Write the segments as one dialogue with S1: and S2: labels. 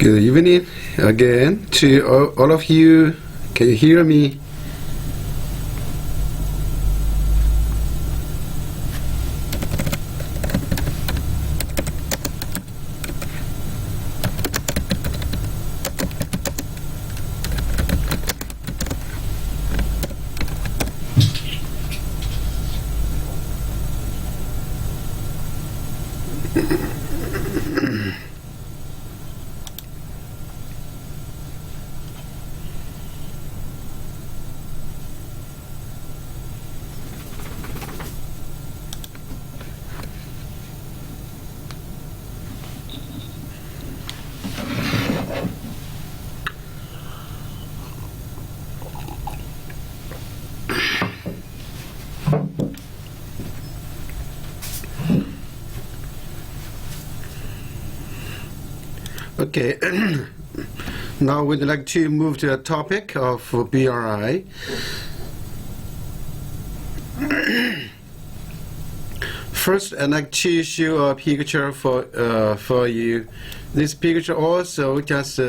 S1: Good evening again to all of you. Can you hear me? Okay, now we'd like to move to the topic of BRI. First, I'd like to show a picture for you. This picture also just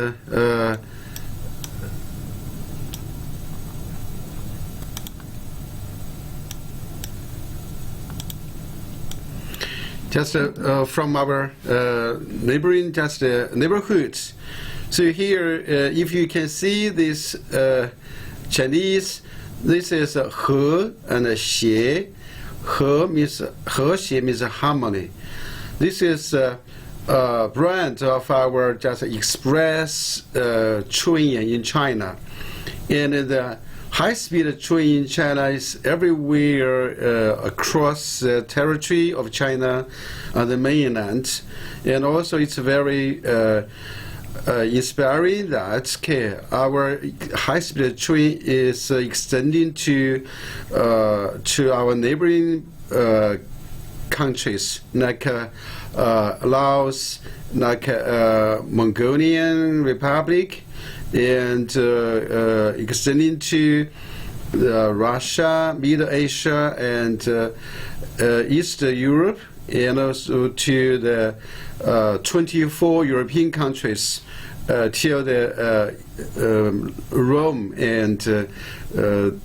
S1: from our neighboring neighborhoods. So here, if you can see this Chinese, this is he and xie. He means xie means harmony. This is a brand of our just express train in China, and the high-speed train in China is everywhere across the territory of China on the mainland, and also it's very inspiring that our high-speed train is extending to our neighboring countries like Laos, like Mongolian Republic, and extending to Russia, Middle Asia, and East Europe, and also to the 24 European countries till the Rome. And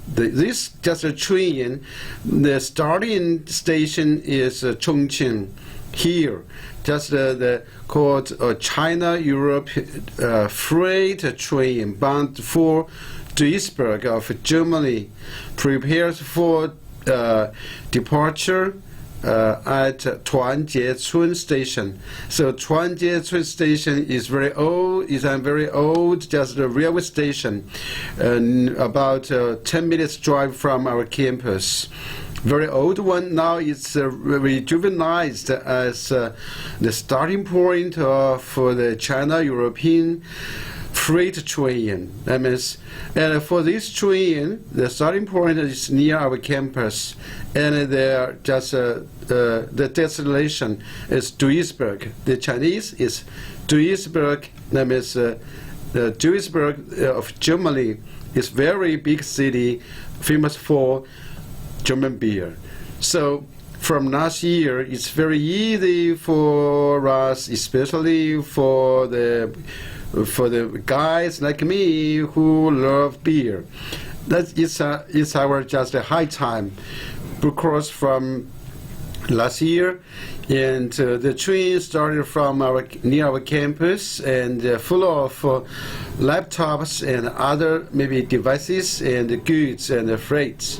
S1: this just a train. The starting station is Chongqing here. Just the called China-Europe freight train bound for Duisburg of Germany, prepares for departure at Tuanjiecun Station. So Tuanjiecun Station is very old. It's a very old, just a railway station, about 10 minutes drive from our campus. Very old one. Now it's rejuvenized as the starting point for the China-European freight train. That means, and for this train, the starting point is near our campus, and the destination is Duisburg. The Chinese is Duisburg. That means the Duisburg of Germany is very big city, famous for German beer. So from last year, it's very easy for us, especially for the guys like me who love beer. That is our just a high time, because from last year, and the train started from near our campus, and full of laptops and other maybe devices and goods and freights.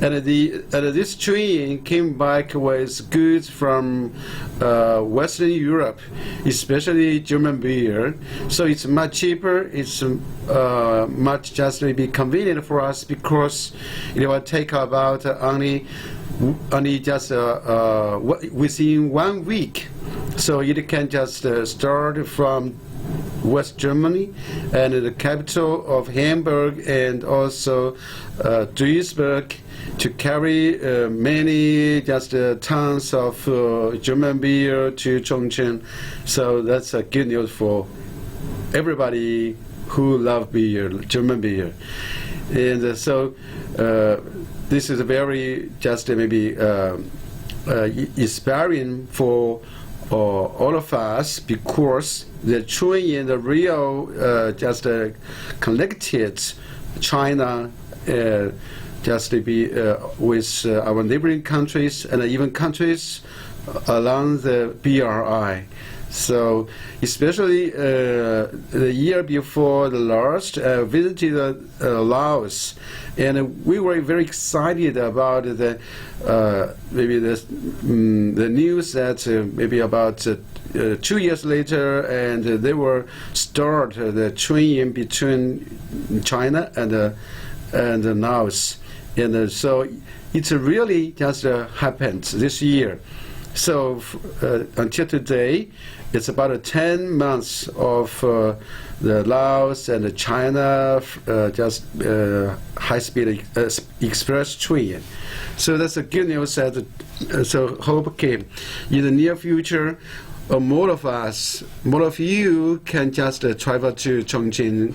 S1: And this train came back with goods from Western Europe, especially German beer. So it's much cheaper. It's much just maybe convenient for us, because it will take about only just within 1 week. So it can just start from West Germany and the capital of Hamburg, and also Duisburg, to carry many just tons of German beer to Chongqing. So that's a good news for everybody who love beer, German beer. And so this is very just maybe inspiring for or all of us, because the Chongqing, the real just connected China just to be with our neighboring countries and even countries along the BRI. So especially the year before the last, visited Laos, and we were very excited about the maybe the news that maybe about 2 years later, and they will start the train between China and Laos, and so it really just happened this year. So until today, it's about 10 months of the Laos and the China just high-speed express train. So that's a good news. That so hope in the near future, more of us, more of you can just travel to Chongqing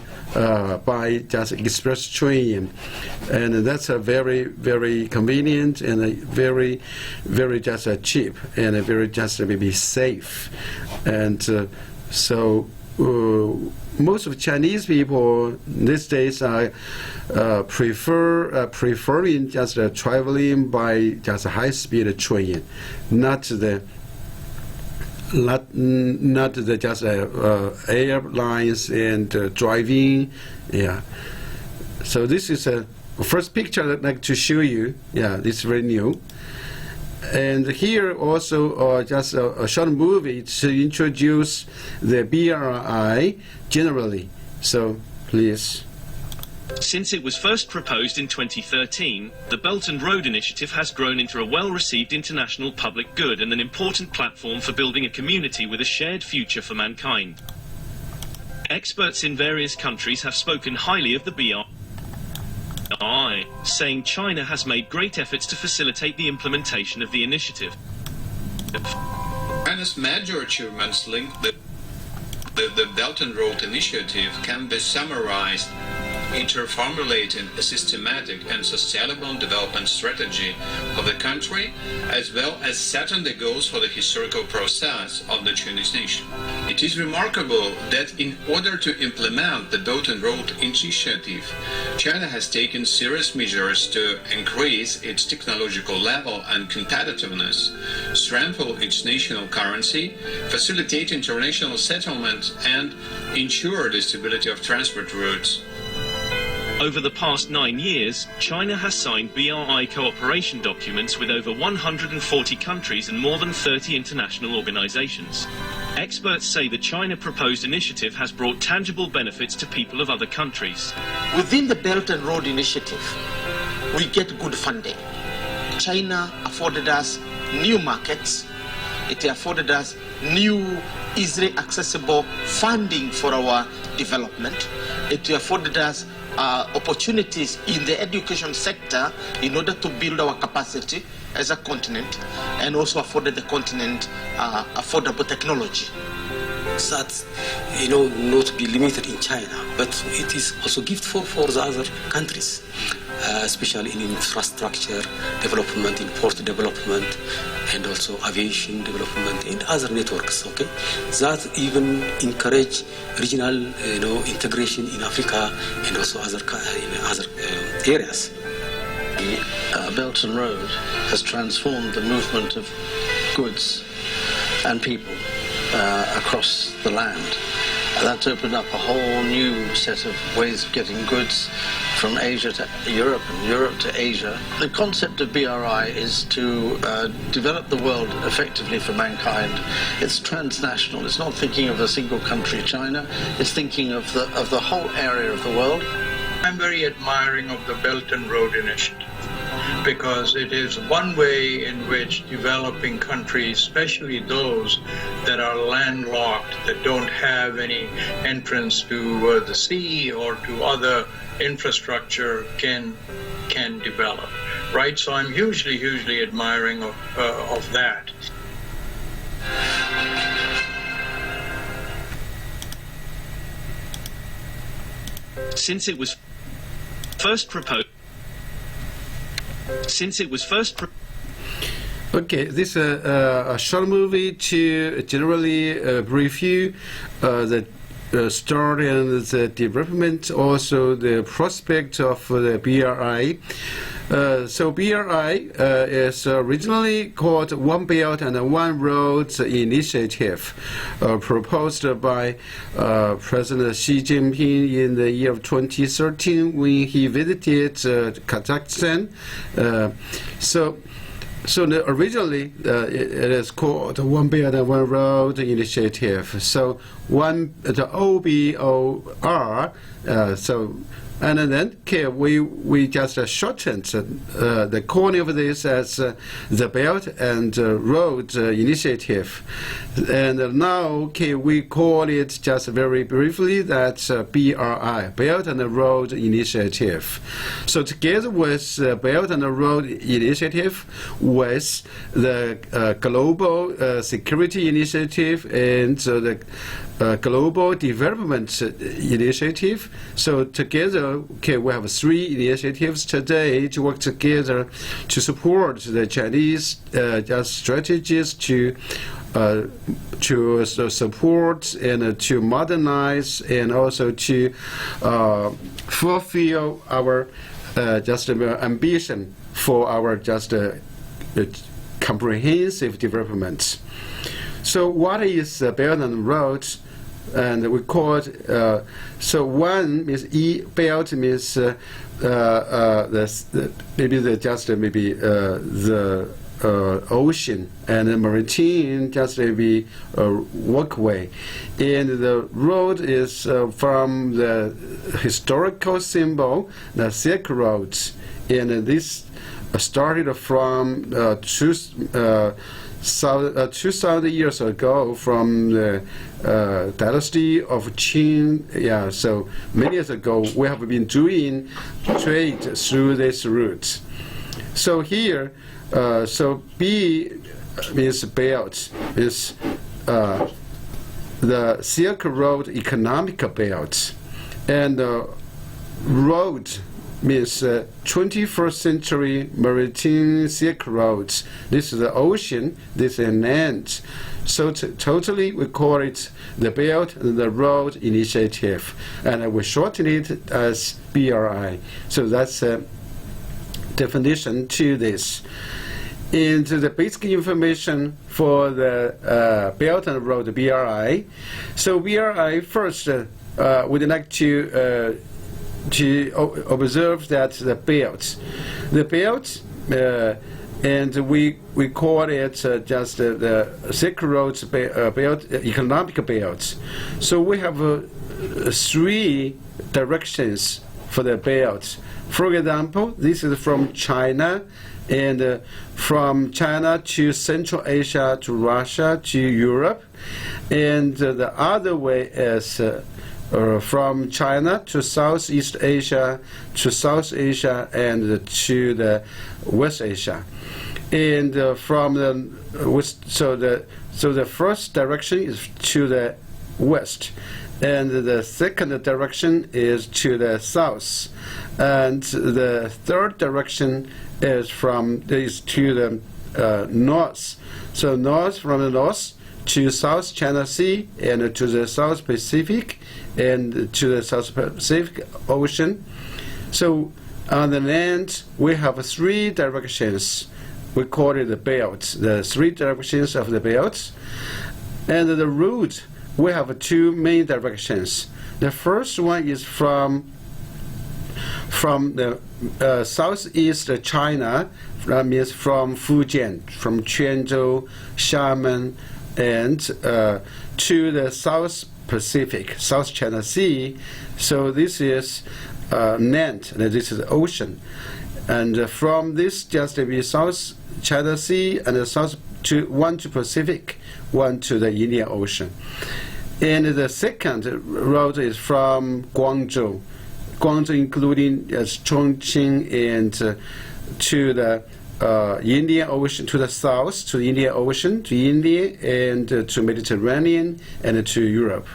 S1: by just express train, and that's a very, very convenient and a very, very just cheap and a very just maybe safe, and so most of Chinese people these days are preferring just traveling by just high-speed train, not the just airlines and driving. Yeah. So this is a first picture I'd like to show you. Yeah, this is very new. And here also just a short movie to introduce the BRI generally. So please.
S2: Since it was first proposed in 2013, the Belt and Road Initiative has grown into a well-received international public good and an important platform for building a community with a shared future for mankind. Experts in various countries have spoken highly of the BRI, saying China has made great efforts to facilitate the implementation of the initiative.
S3: China's major achievements link the Belt and Road Initiative can be summarized into formulating a systematic and sustainable development strategy for the country, as well as setting the goals for the historical process of the Chinese nation. It is remarkable that in order to implement the Belt and Road Initiative, China has taken serious measures to increase its technological level and competitiveness, strengthen its national currency, facilitate international settlement, and ensure the stability of transport routes.
S2: Over the past 9 years, China has signed BRI cooperation documents with over 140 countries and more than 30 international organizations. Experts say the China proposed initiative has brought tangible benefits to people of other countries.
S4: Within the Belt and Road Initiative, we get good funding. China afforded us new markets. It afforded us new, easily accessible funding for our development. It afforded us opportunities in the education sector in order to build our capacity as a continent, and also afforded the continent affordable technology.
S5: That, not be limited in China, but it is also gift for the other countries, especially in infrastructure development, in port development, and also aviation development and other networks. Okay, that even encourage regional, integration in Africa and also other areas.
S6: The Belt and Road has transformed the movement of goods and people across the land. That's opened up a whole new set of ways of getting goods from Asia to Europe and Europe to Asia. The concept of BRI is to develop the world effectively for mankind. It's transnational. It's not thinking of a single country, China. It's thinking of the whole area of the world.
S7: I'm very admiring of the Belt and Road Initiative, because it is one way in which developing countries, especially those that are landlocked, that don't have any entrance to the sea or to other infrastructure, can develop, right? So I'm hugely admiring of that.
S2: Since it was first proposed
S1: Okay, this is a short movie to generally brief you the story and the development, also the prospect of the BRI. So BRI is originally called One Belt and One Road Initiative, proposed by President Xi Jinping in the year of 2013 when he visited Kazakhstan. So originally it is called One Belt and One Road Initiative. So the OBOR. And then we just shortened the calling of this as the Belt and Road Initiative. And now we call it just very briefly that BRI, Belt and Road Initiative. So together with Belt and Road Initiative with the Global Security Initiative and the Global Development Initiative. So together, we have 3 initiatives today to work together to support the Chinese strategies to support and to modernize and also to fulfill our ambition for our comprehensive development. So what is Belt and Road? And we call it, so one means belt means the ocean, and the maritime just maybe walkway, and the road is from the historical symbol, the Silk Road, and this started from 2,000 years ago from the dynasty of Qing. Yeah, so many years ago we have been doing trade through this route. So here, so B means belt, is the Silk Road economic belt, and road means 21st century maritime Silk Roads. This is the ocean, this is land. So totally we call it the Belt and the Road Initiative, and we shorten it as BRI. So that's a definition to this. And the basic information for the Belt and Road BRI. So BRI first, we'd like to observe that the belt, and we call it just the Silk Road belt, economic belt. So we have 3 directions for the belt. For example, this is from China, and from China to Central Asia to Russia to Europe, and the other way is from China to Southeast Asia, to South Asia, and to the West Asia. And from the west, so the first direction is to the west, and the second direction is to the south, and the third direction is to the north. So north, from the north to South China Sea and to the South Pacific and to the South Pacific Ocean. So on the land we have 3 directions. We call it the belt, the 3 directions of the belt. And the route, we have 2 main directions. The first one is from the southeast China, that means from Fujian, from Quanzhou, Xiamen, and to the South Pacific, South China Sea. So this is land, and this is the ocean. And from this just be South China Sea and one to Pacific, one to the Indian Ocean. And the second road is from Guangzhou, including Chongqing, and to the Indian Ocean, to the south, to the Indian Ocean, to India, and to Mediterranean, and to Europe.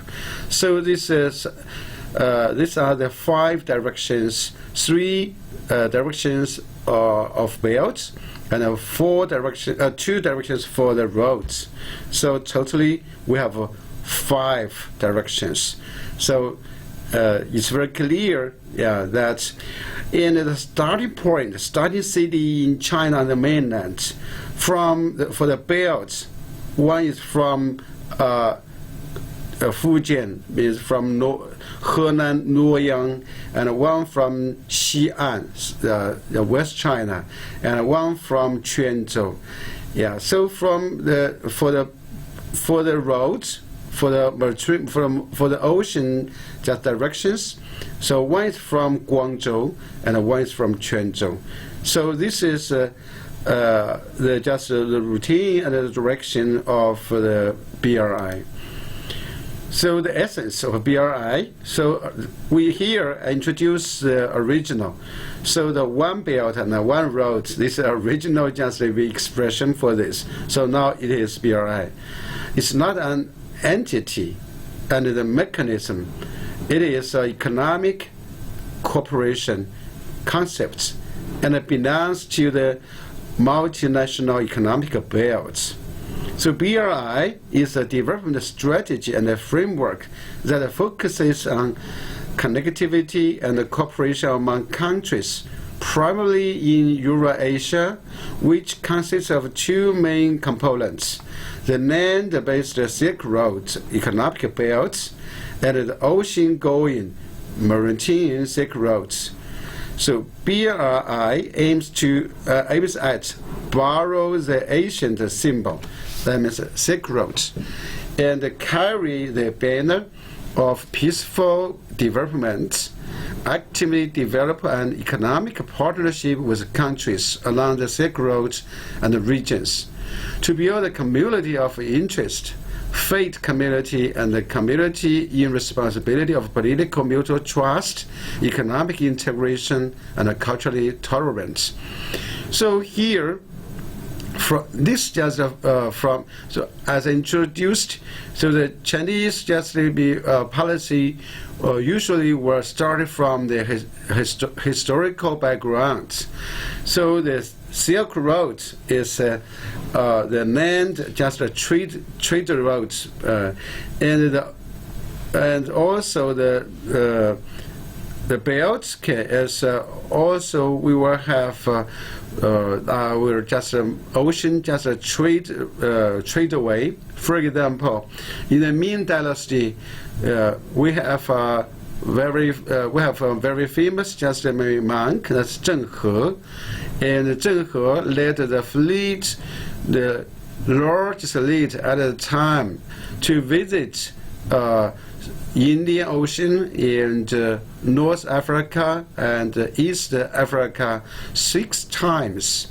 S1: So these are the 5 directions, 3 directions of belts and 2 directions for the roads. So totally we have 5 directions. So it's very clear, that in the starting point, starting city in China on the mainland, for the belts, one is from Fujian, means from Henan, Luoyang, and one from Xi'an, West China, and one from Quanzhou. So for the roads, for the ocean just directions, so one is from Guangzhou and one is from Quanzhou. So this is the routine and the direction of the BRI. So the essence of BRI, so we here introduce the original. So the one belt and the one road, this is original just the expression for this. So now it is BRI. It's not an entity and the mechanism. It is an economic cooperation concept, and it belongs to the multinational economic belts. So BRI is a development strategy and a framework that focuses on connectivity and cooperation among countries, primarily in Eurasia, which consists of 2 main components: the land-based Silk Road economic belts and the ocean-going maritime Silk Roads. So BRI aims at borrow the ancient symbol, that means Silk Road, and carry the banner of peaceful development, actively develop an economic partnership with countries along the Silk Road and the regions, to build a community of interest, faith community, and the community in responsibility of political mutual trust, economic integration, and culturally tolerance. So here, this just so as introduced, so the Chinese policy usually will start from the historical background. So the Silk Road is the land, just a trade roads, and also the belts is also we will have we're just ocean, just a trade away. For example, in the Ming Dynasty, we have a very famous just a monk, that's Zheng He, and Zheng He led the fleet, the largest fleet at the time, to visit Indian Ocean and North Africa and East Africa 6 times.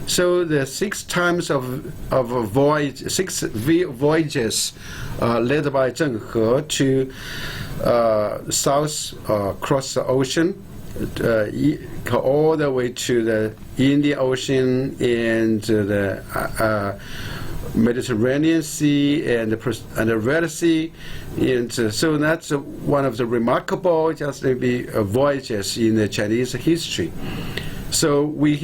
S1: So the 6 times of voyage, 6 voyages led by Zheng He to south across the ocean, all the way to the Indian Ocean and the Mediterranean Sea and the Red Sea, and so that's one of the remarkable just maybe voyages in the Chinese history. So we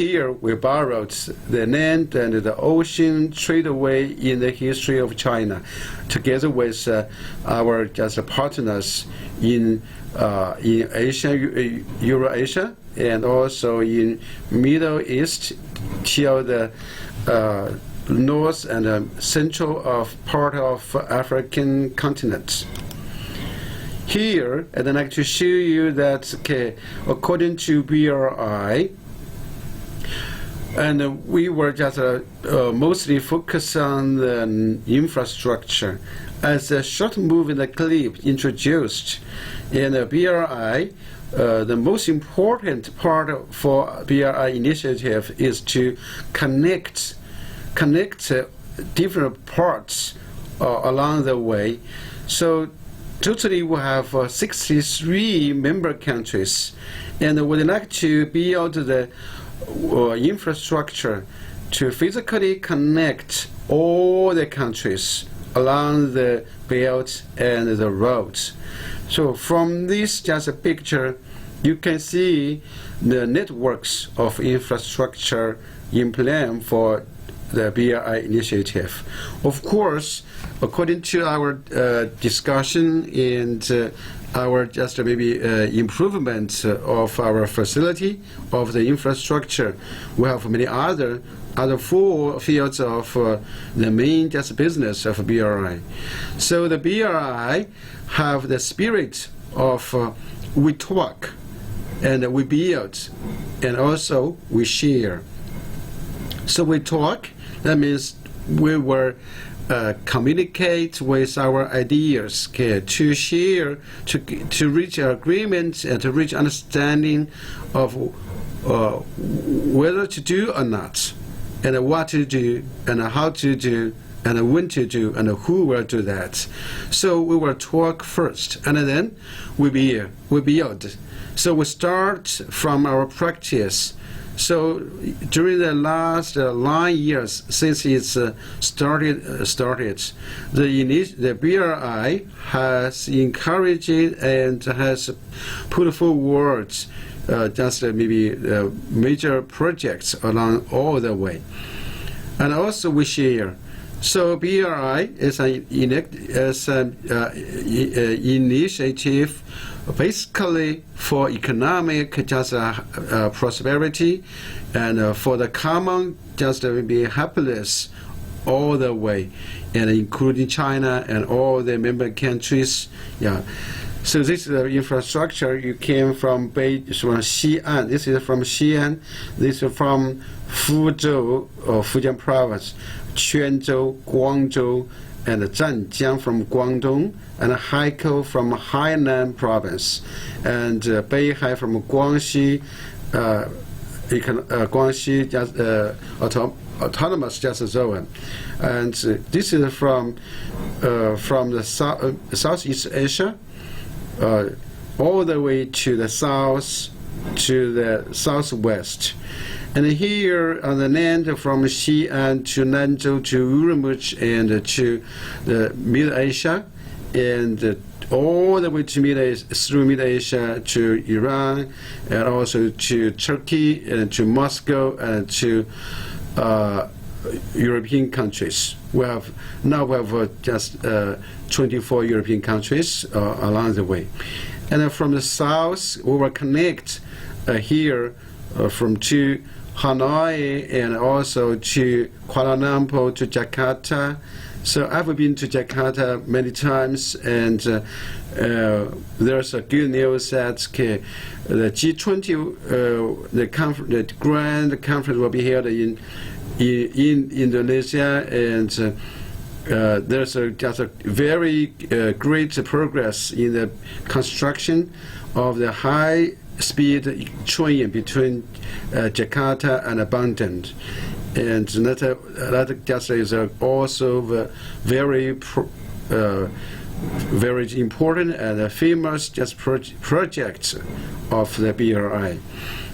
S1: borrowed the land and the ocean trade-away in the history of China, together with our just partners in Asia, Eurasia, and also in Middle East till the north and central of part of African continent. Here, I'd like to show you that according to BRI, and we were just mostly focused on the infrastructure. As a short movie in the clip introduced in the BRI, the most important part for BRI initiative is to connect different parts along the way. So totally we have 63 member countries, and we'd like to build the infrastructure to physically connect all the countries along the belt and the roads. So from this just a picture, you can see the networks of infrastructure in plan for the BRI initiative. Of course, according to our discussion and our just maybe improvement of our facility, of the infrastructure, we have many other 4 fields of the main just business of BRI. So the BRI have the spirit of we talk and we build and also we share. So we talk, that means we will communicate with our ideas, okay, to share, to reach agreement and to reach understanding of whether to do or not, and what to do, and how to do, and when to do, and who will do that. So we will talk first, and then we build. So we start from our practice. So during the last 9 years since it's started, the BRI has encouraged and has put forward just maybe major projects along all the way. And also we share. So BRI is an initiative basically for economic just prosperity and for the common just be happiness all the way, and including China and all the member countries. Yeah. So this is the infrastructure. You came from Xi'an. This is from Xi'an. This is from Fuzhou or Fujian province, Quanzhou, Guangzhou, and Zhanjiang from Guangdong, and Haikou from Hainan province, and Beihai from Guangxi, Guangxi just autonomous just zone, and this is from the Southeast Asia, all the way to the south, to the southwest. And here on the land from Xi'an to Nanzhou to Urumqi and to the Mid-Asia, and all the way to through Mid-Asia to Iran, and also to Turkey and to Moscow and to European countries. We have just 24 European countries along the way. And from the south, we will connect here from to Hanoi and also to Kuala Lumpur, to Jakarta. So I've been to Jakarta many times, and there's a good news that the G20, the grand conference will be held in Indonesia, and there's just a very great progress in the construction of the high-speed train between Jakarta and Bandung. And that just is also very important and famous just project of the BRI,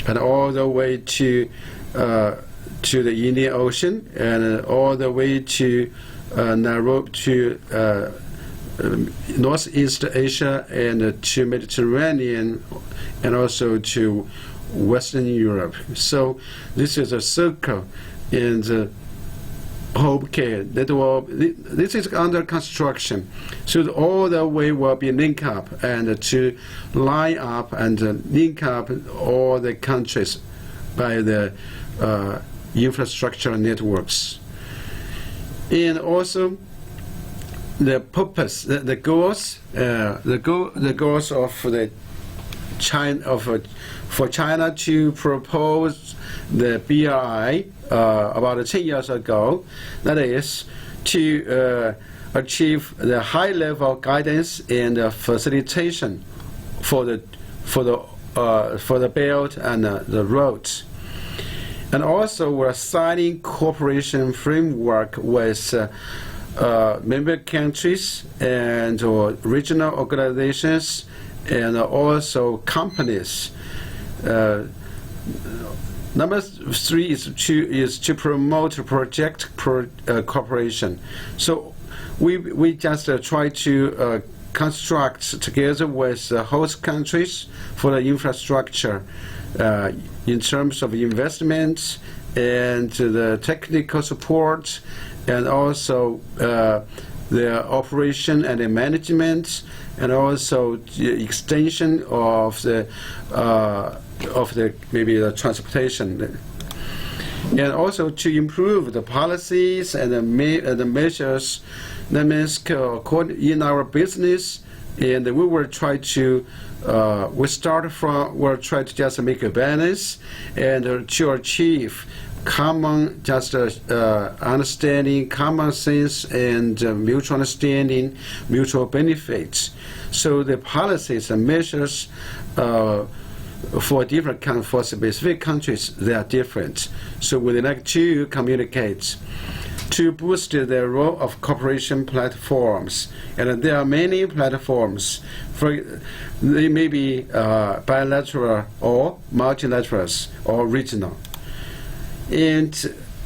S1: and all the way to the Indian Ocean, and all the way to Nairobi, to Northeast Asia, and to Mediterranean, and also to Western Europe. So this is a circle, and hope that this is under construction. So all the way will be linked up and to line up and link up all the countries by the infrastructure networks. And also the purpose, the goals of the China for China to propose the BRI about 10 years ago, that is to achieve the high-level guidance and facilitation for the belt and the roads. And also we're signing cooperation framework with member countries and regional organizations and also companies. Number 3 is to promote project cooperation. So we just try to construct together with the host countries for the infrastructure in terms of investments and the technical support, and also the operation and the management, and also the extension of the maybe the transportation, and also to improve the policies and the measures. That means in our business, and we will try to we'll try to just make a balance and to achieve common understanding, common sense, and mutual understanding, mutual benefits. So the policies and measures for for specific countries, they are different. So we would like to communicate to boost the role of cooperation platforms. And there are many platforms. They may be bilateral or multilaterals or regional. And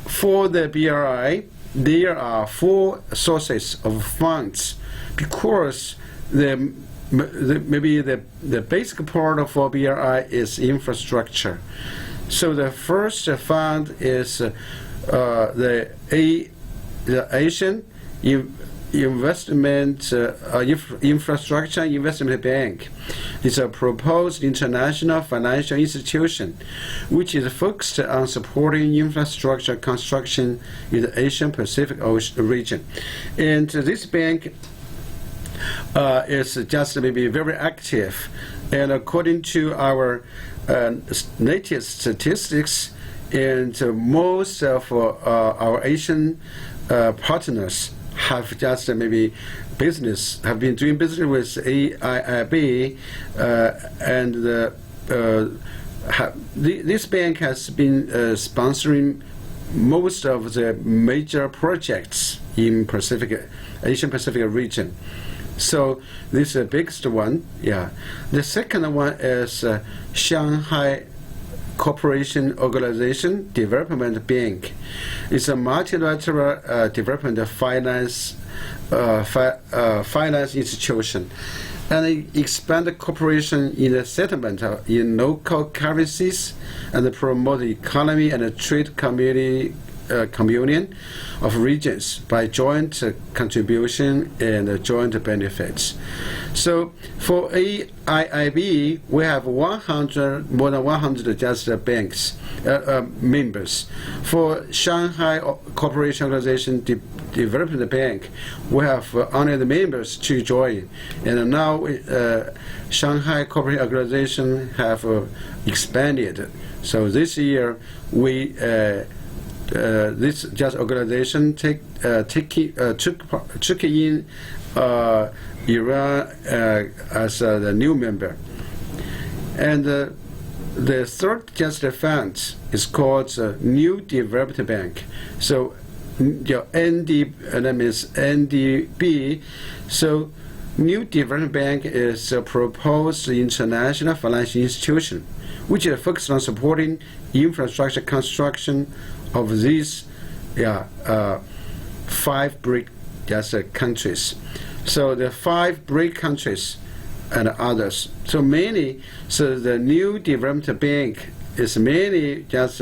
S1: for the BRI, there are 4 sources of funds, because maybe the basic part for BRI is infrastructure. So the first fund is the Asian Infrastructure Investment Bank. It's a proposed international financial institution which is focused on supporting infrastructure construction in the Asian Pacific region. And this bank is just maybe very active. And according to our latest statistics, and most of our Asian partners have just maybe have been doing business with C.I.A, and this bank has been sponsoring most of the major projects in Asian Pacific region. So this is the biggest one. Yeah. The second one is Shanghai Cooperation Organization Development Bank. It's a multilateral development finance institution, and it expand cooperation in the settlement in local currencies and promote the economy and the trade communion of regions by joint contribution and joint benefits. So for AIIB, we have more than 100 just banks members. For Shanghai Cooperation Organization Development Bank, we have only the members to join, and now Shanghai Cooperation Organization have expanded. So this year we this just organization took in Iran as the new member. And the third just fund is called New Development Bank. So your that means NDB. So New Development Bank is a proposed international financial institution which is focused on supporting infrastructure construction of these 5 BRIC countries. So the 5 BRIC countries and others. So the New Development Bank is mainly just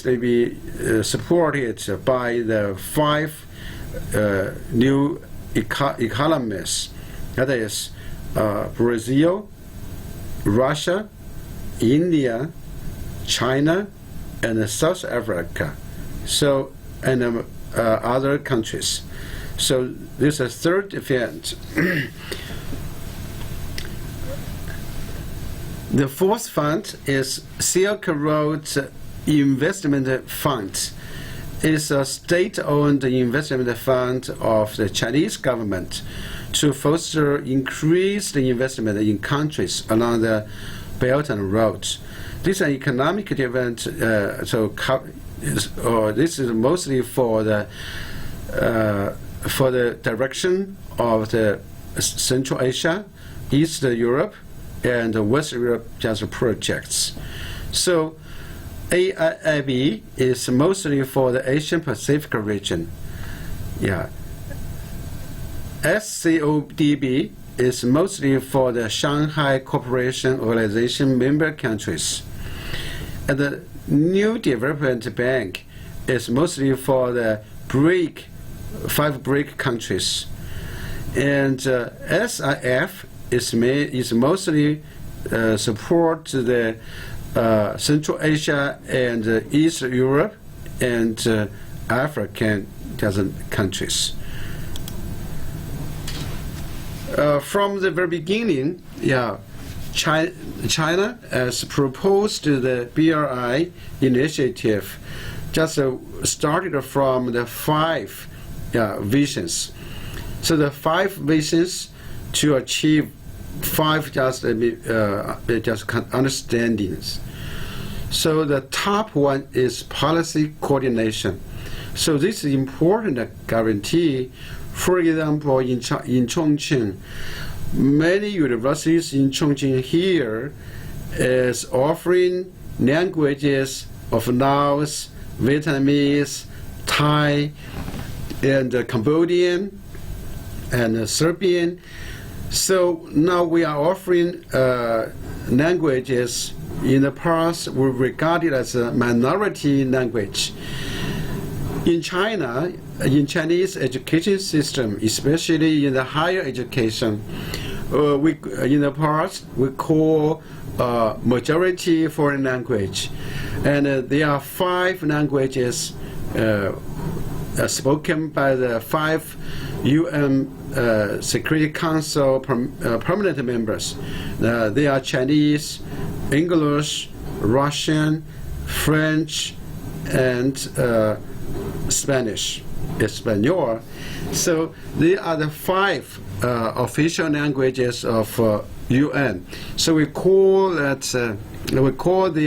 S1: maybe supported by the 5 new economies. That is Brazil, Russia, India, China, and South Africa. So and other countries. So this is a third event. The fourth fund is Silk Road Investment Fund. It's a state-owned investment fund of the Chinese government to foster increased investment in countries along the Belt and Road. This is an economic event. This is mostly for the direction of the Central Asia, East Europe, and West Europe just projects. So AIIB is mostly for the Asian Pacific region. Yeah. SCODB is mostly for the Shanghai Cooperation Organization member countries. And the New Development Bank is mostly for the five BRIC countries. And SIF is mostly support the Central Asia and East Europe and African countries. From the very beginning, China has proposed the BRI initiative, just started from the 5 visions. So the 5 visions to achieve 5 just understandings. So the top one is policy coordination. So this is important guarantee. For example, in Chongqing, many universities in Chongqing here is offering languages of Laos, Vietnamese, Thai, and Cambodian, and Serbian. So now we are offering languages in the past were regarded as a minority language. In China, in Chinese education system, especially in the higher education, in the past we call majority foreign language, and there are 5 languages spoken by the 5 UN Security Council permanent members. They are Chinese, English, Russian, French, and Spanish, Espanol. So they are the 5 official languages of UN. So we call that they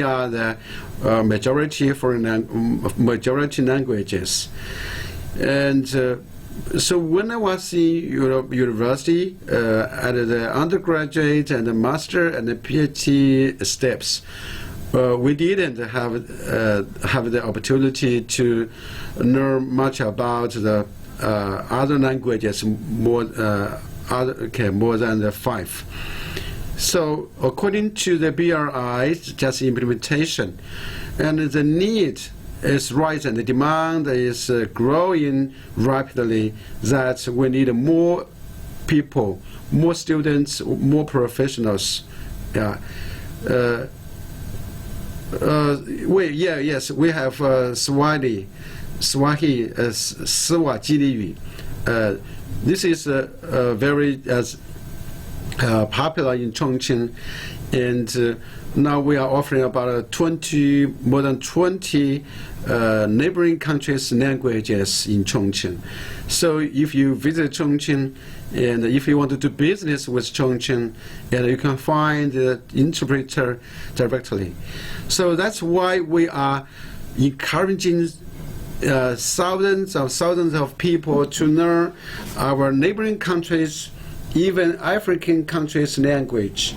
S1: are the majority languages. And so when I was in university at the undergraduate and the master and the PhD steps, we didn't have the opportunity to learn much about the other languages more than the 5. So according to the BRI, just implementation, and the need is rising, the demand is growing rapidly, that we need more people, more students, more professionals. We have Swahili, Swahili. This is very popular in Chongqing, and now we are offering about more than 20 neighboring countries' languages in Chongqing. So if you visit Chongqing, and if you want to do business with Chongqing, and you can find the interpreter directly. So that's why we are encouraging thousands of people to learn our neighboring countries, even African countries' language.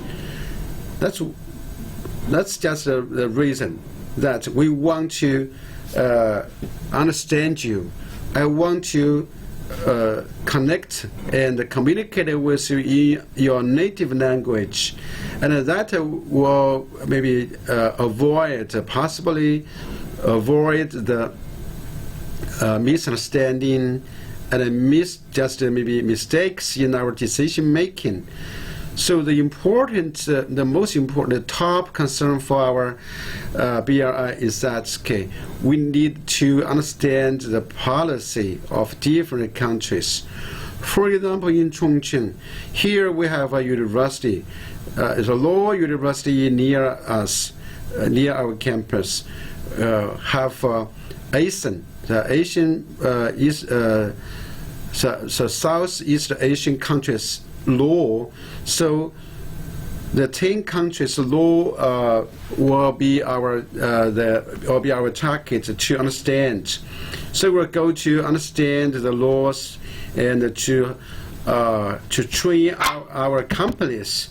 S1: That's just the reason that we want to understand you. I want to connect and communicate with you in your native language, and that will maybe possibly avoid the misunderstanding and maybe mistakes in our decision making. So the most important top concern for our BRI is that we need to understand the policy of different countries. For example, in Chongqing, here we have a university. It's a law university near us, near our campus. Have ASEAN, the Asian Southeast Asian countries law. So the 10 countries law will be our target to understand. So we'll go to understand the laws and to train our companies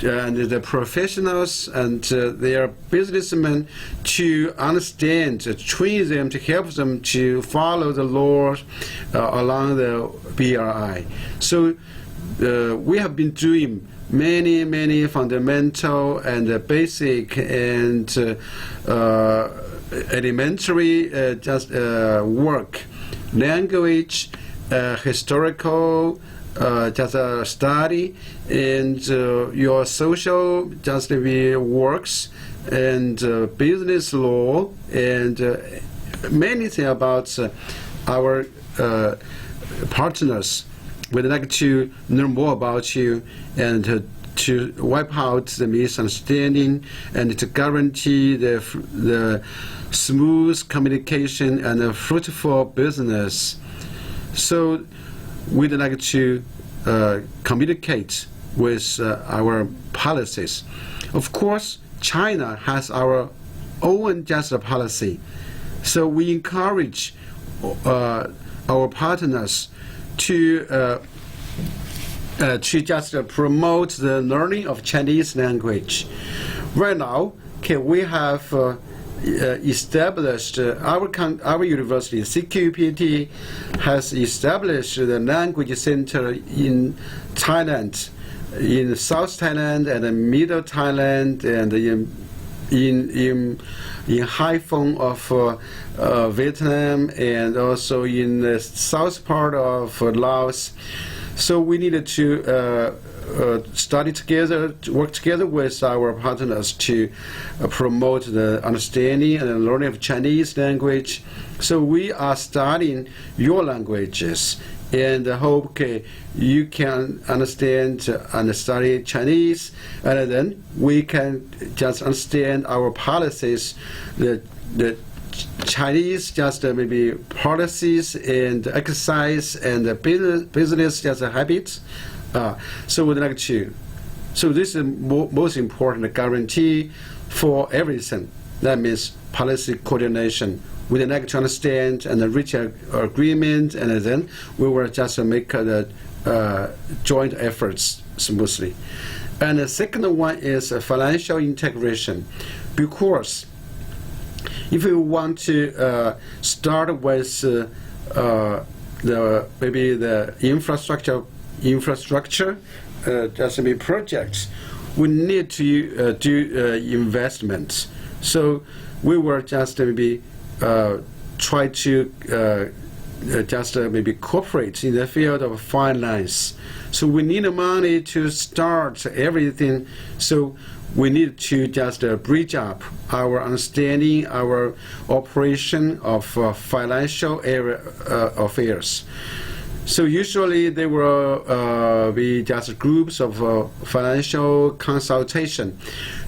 S1: and the professionals and their businessmen to understand, to train them, to help them to follow the law along the BRI. So we have been doing many fundamental and basic and elementary work, language, historical study, and your social works, and business law, and many things about our partners. We'd like to learn more about you and to wipe out the misunderstanding and to guarantee the smooth communication and a fruitful business. So we'd like to communicate with our policies. Of course, China has our own policy. So we encourage our partners to promote the learning of Chinese language. Right now, we have established our university, C.I.A. has established the language center in Thailand, in South Thailand and Middle Thailand, and in Haiphong of Vietnam, and also in the south part of Laos. So we needed to study together, to work together with our partners to promote the understanding and learning of Chinese language. So we are studying your languages, and I hope you can understand and study Chinese, and then we can just understand our policies, the Chinese maybe policies and exercise and business habits. So we'd like to. So this is most important guarantee for everything. That means policy coordination. We'd like to understand and reach an agreement, and then we will just make the joint efforts smoothly. And the second one is financial integration, because if we want to start with maybe the infrastructure projects, we need to do investments. So we will just maybe try to maybe cooperate in the field of finance. So we need money to start everything. So we need to just bridge up our understanding, our operation of financial affairs. So usually there will be just groups of financial consultation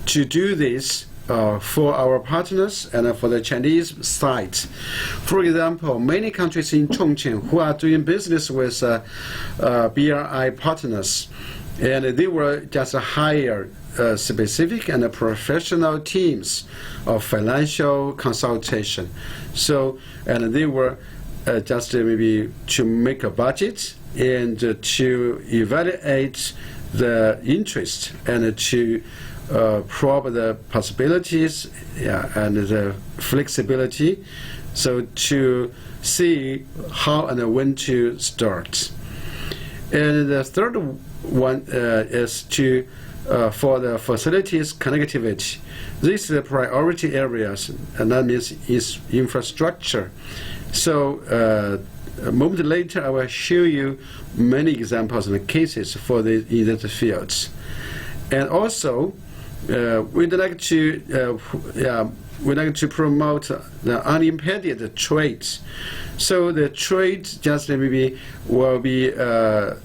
S1: to do this for our partners and for the Chinese side. For example, many countries in Chongqing who are doing business with BRI partners, and they will just hire specific and professional teams of financial consultation. So, and they were just maybe to make a budget and to evaluate the interest and to probe the possibilities and the flexibility, so to see how and when to start. And the third one is to for the facilities connectivity. These are the priority areas, and that means is infrastructure. So a moment later, I will show you many examples and cases for in these fields. And also, we'd like to promote the unimpeded trade. So the trade just maybe will be the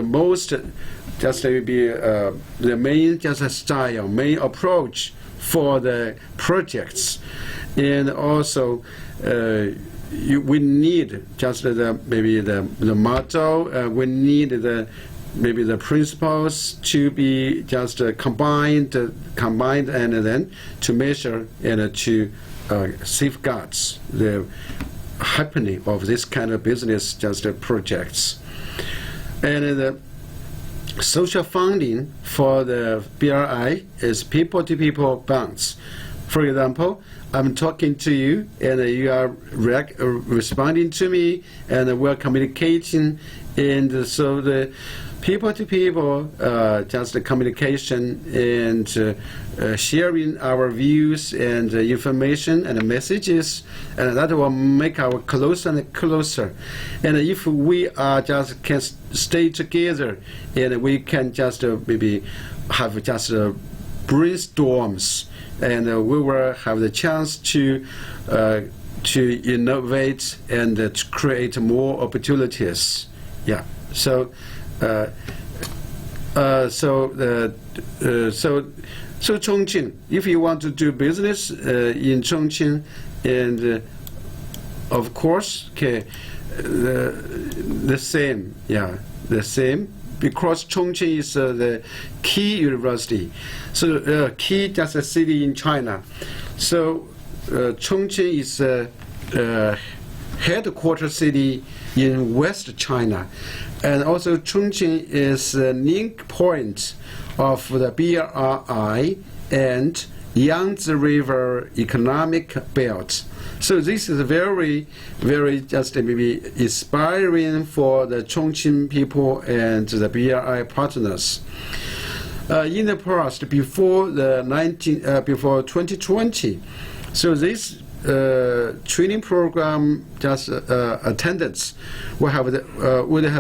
S1: most, just maybe the main style, main approach for the projects. And also we need just maybe the motto, we need maybe the principles to be just combined and then to measure and to safeguards the happening of this kind of business projects. And social funding for the BRI is people-to-people bonds. For example, I'm talking to you, and you are responding to me, and we're communicating, and so the people-to-people just the communication and sharing our views and information and messages, and that will make our closer and closer. And if we are just can stay together, and we can just maybe have just brainstorms, and we will have the chance to innovate and to create more opportunities. Yeah. So. So Chongqing, if you want to do business in Chongqing, and of course, okay, the same, yeah, the same, because Chongqing is the key university, so key just a city in China. So Chongqing is a headquarters city in West China. And also Chongqing is a link point of the BRI and Yangtze River economic belt. So this is very, very just maybe inspiring for the Chongqing people and the BRI partners. In the past, before 2020, so this training program just attendants would have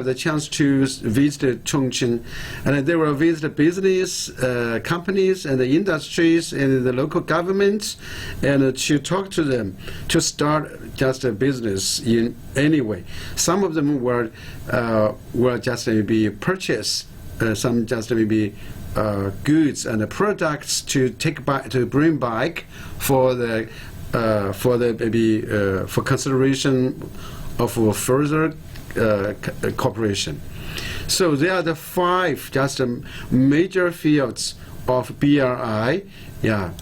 S1: the chance to visit Chongqing, and they will visit business companies and the industries and the local governments, and to talk to them to start just a business in any way. Some of them will just maybe purchase some just maybe goods and products to bring back for the maybe for consideration of further cooperation. So there are the 5 just major fields of BRI. Yeah.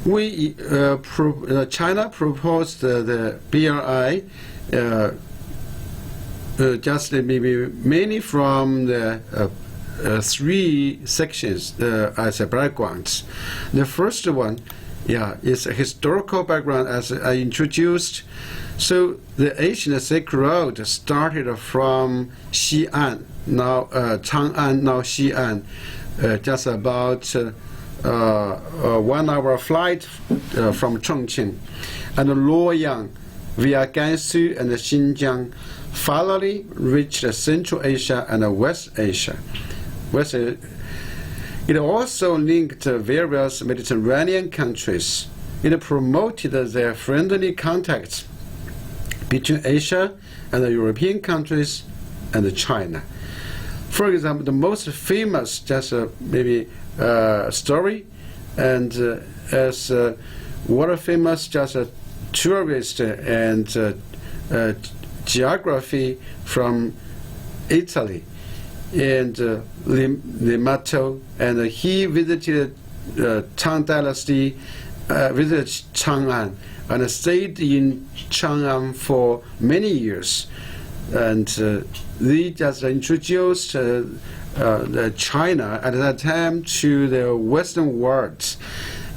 S1: We China proposed the BRI just maybe mainly from the 3 sections as a background. The first one, yeah, is a historical background, as I introduced. So the Asian Silk Road started from Xi'an, now Chang'an, now Xi'an, just about 1 hour flight from Chongqing, and Luoyang via Gansu and Xinjiang finally reached Central Asia and West Asia. It also linked various Mediterranean countries. It promoted their friendly contacts between Asia and the European countries and China. For example, the most famous just maybe story, and as world famous just tourist and geography from Italy, and Limato, and he visited Tang Dynasty, visited Chang'an, and stayed in Chang'an for many years. And they just introduced the China at that time to the Western world.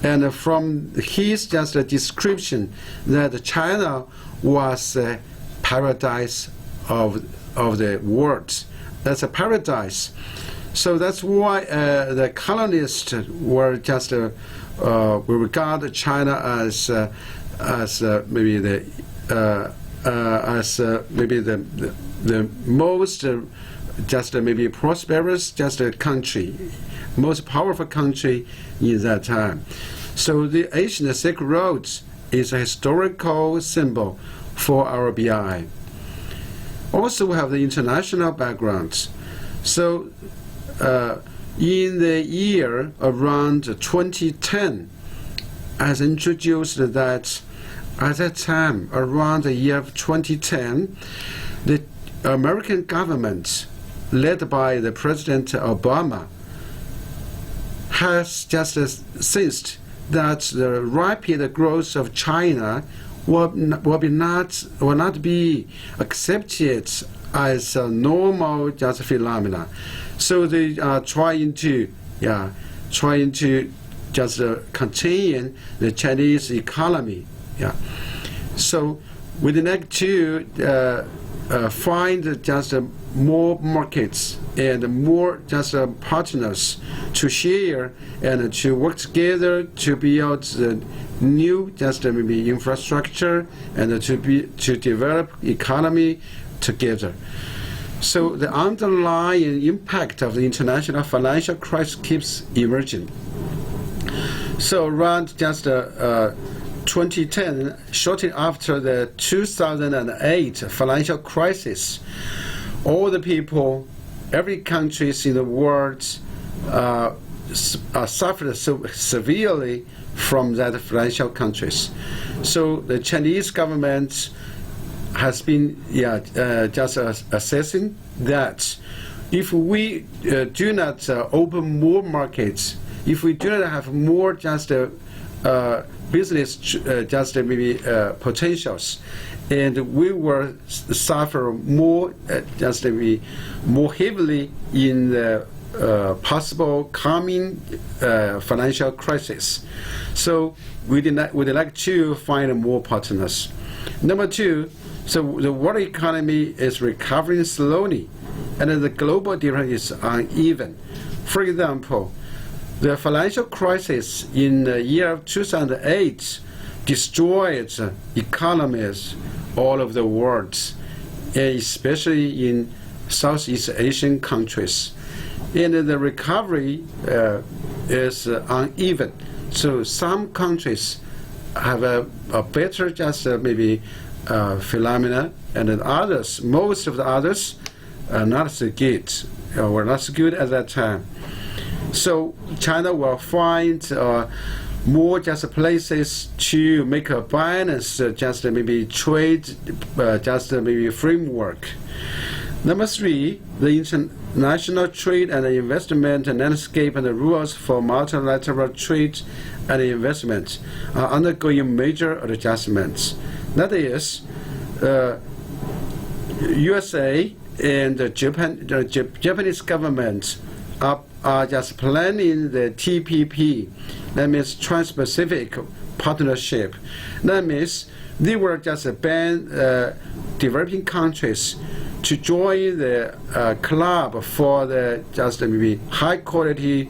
S1: And from his just a description that China was a paradise of the world. That's a paradise. So that's why the colonists were just we regard China as maybe the maybe the most just maybe prosperous just a country, most powerful country in that time. So the Asian Silk Road is a historical symbol for our BRI. Also, we have the international background. So, in the year around 2010, as introduced that at that time, around the year of 2010, the American government, led by the President Obama, has just sensed that the rapid growth of China will not be accepted as a normal just phenomena. So they are trying to just contain the Chinese economy. Yeah. So we'd like to find just more markets and more just partners to share and to work together to build the new just maybe infrastructure and to develop economy together. So the underlying impact of the international financial crisis keeps emerging. So around just 2010, shortly after the 2008 financial crisis, all the people, every countries in the world suffered so severely from that financial crisis. So the Chinese government has been just assessing that if we do not open more markets, if we do not have more just business just maybe potentials, and we will suffer more just maybe more heavily in the possible coming financial crisis. So we'd like to find more partners. Number two, so the world economy is recovering slowly, and the global development is uneven. For example, the financial crisis in the year of 2008 destroyed economies all over the world, especially in Southeast Asian countries. And the recovery is uneven. So some countries have a better just maybe phenomena, and then others, most of the others, are not so good, were not so good at that time. So China will find more just places to make a balance, just maybe trade, just maybe framework. Number three, the international trade and investment landscape and the rules for multilateral trade and investment are undergoing major adjustments. That is, USA and the Japanese government are just planning the TPP, that means Trans-Pacific Partnership. That means they will just ban developing countries to join the club for the just maybe high quality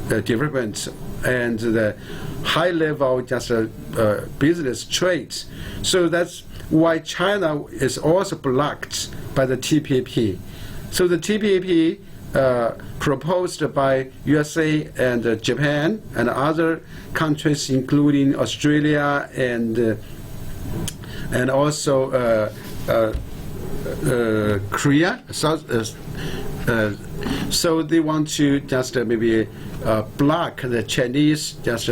S1: development and the high level just business trade. So that's why China is also blocked by the TPP. So the TPP proposed by USA and Japan and other countries, including Australia and also Korea. So they want to just maybe block the Chinese just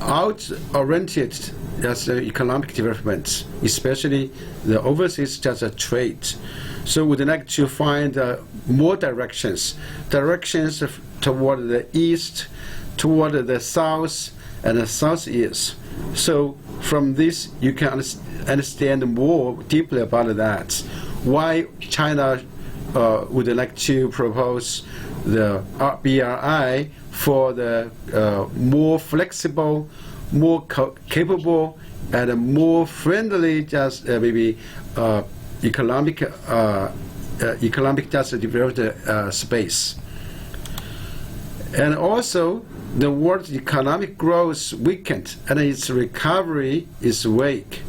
S1: out-oriented just economic development, especially the overseas just trade. So we'd like to find more directions toward the east, toward the south, and the southeast. So from this, you can understand more deeply about that. Why China would like to propose the BRI for the more flexible, more capable, and more friendly just maybe economic just developed space. And also, the world's economic growth weakened and its recovery is weak.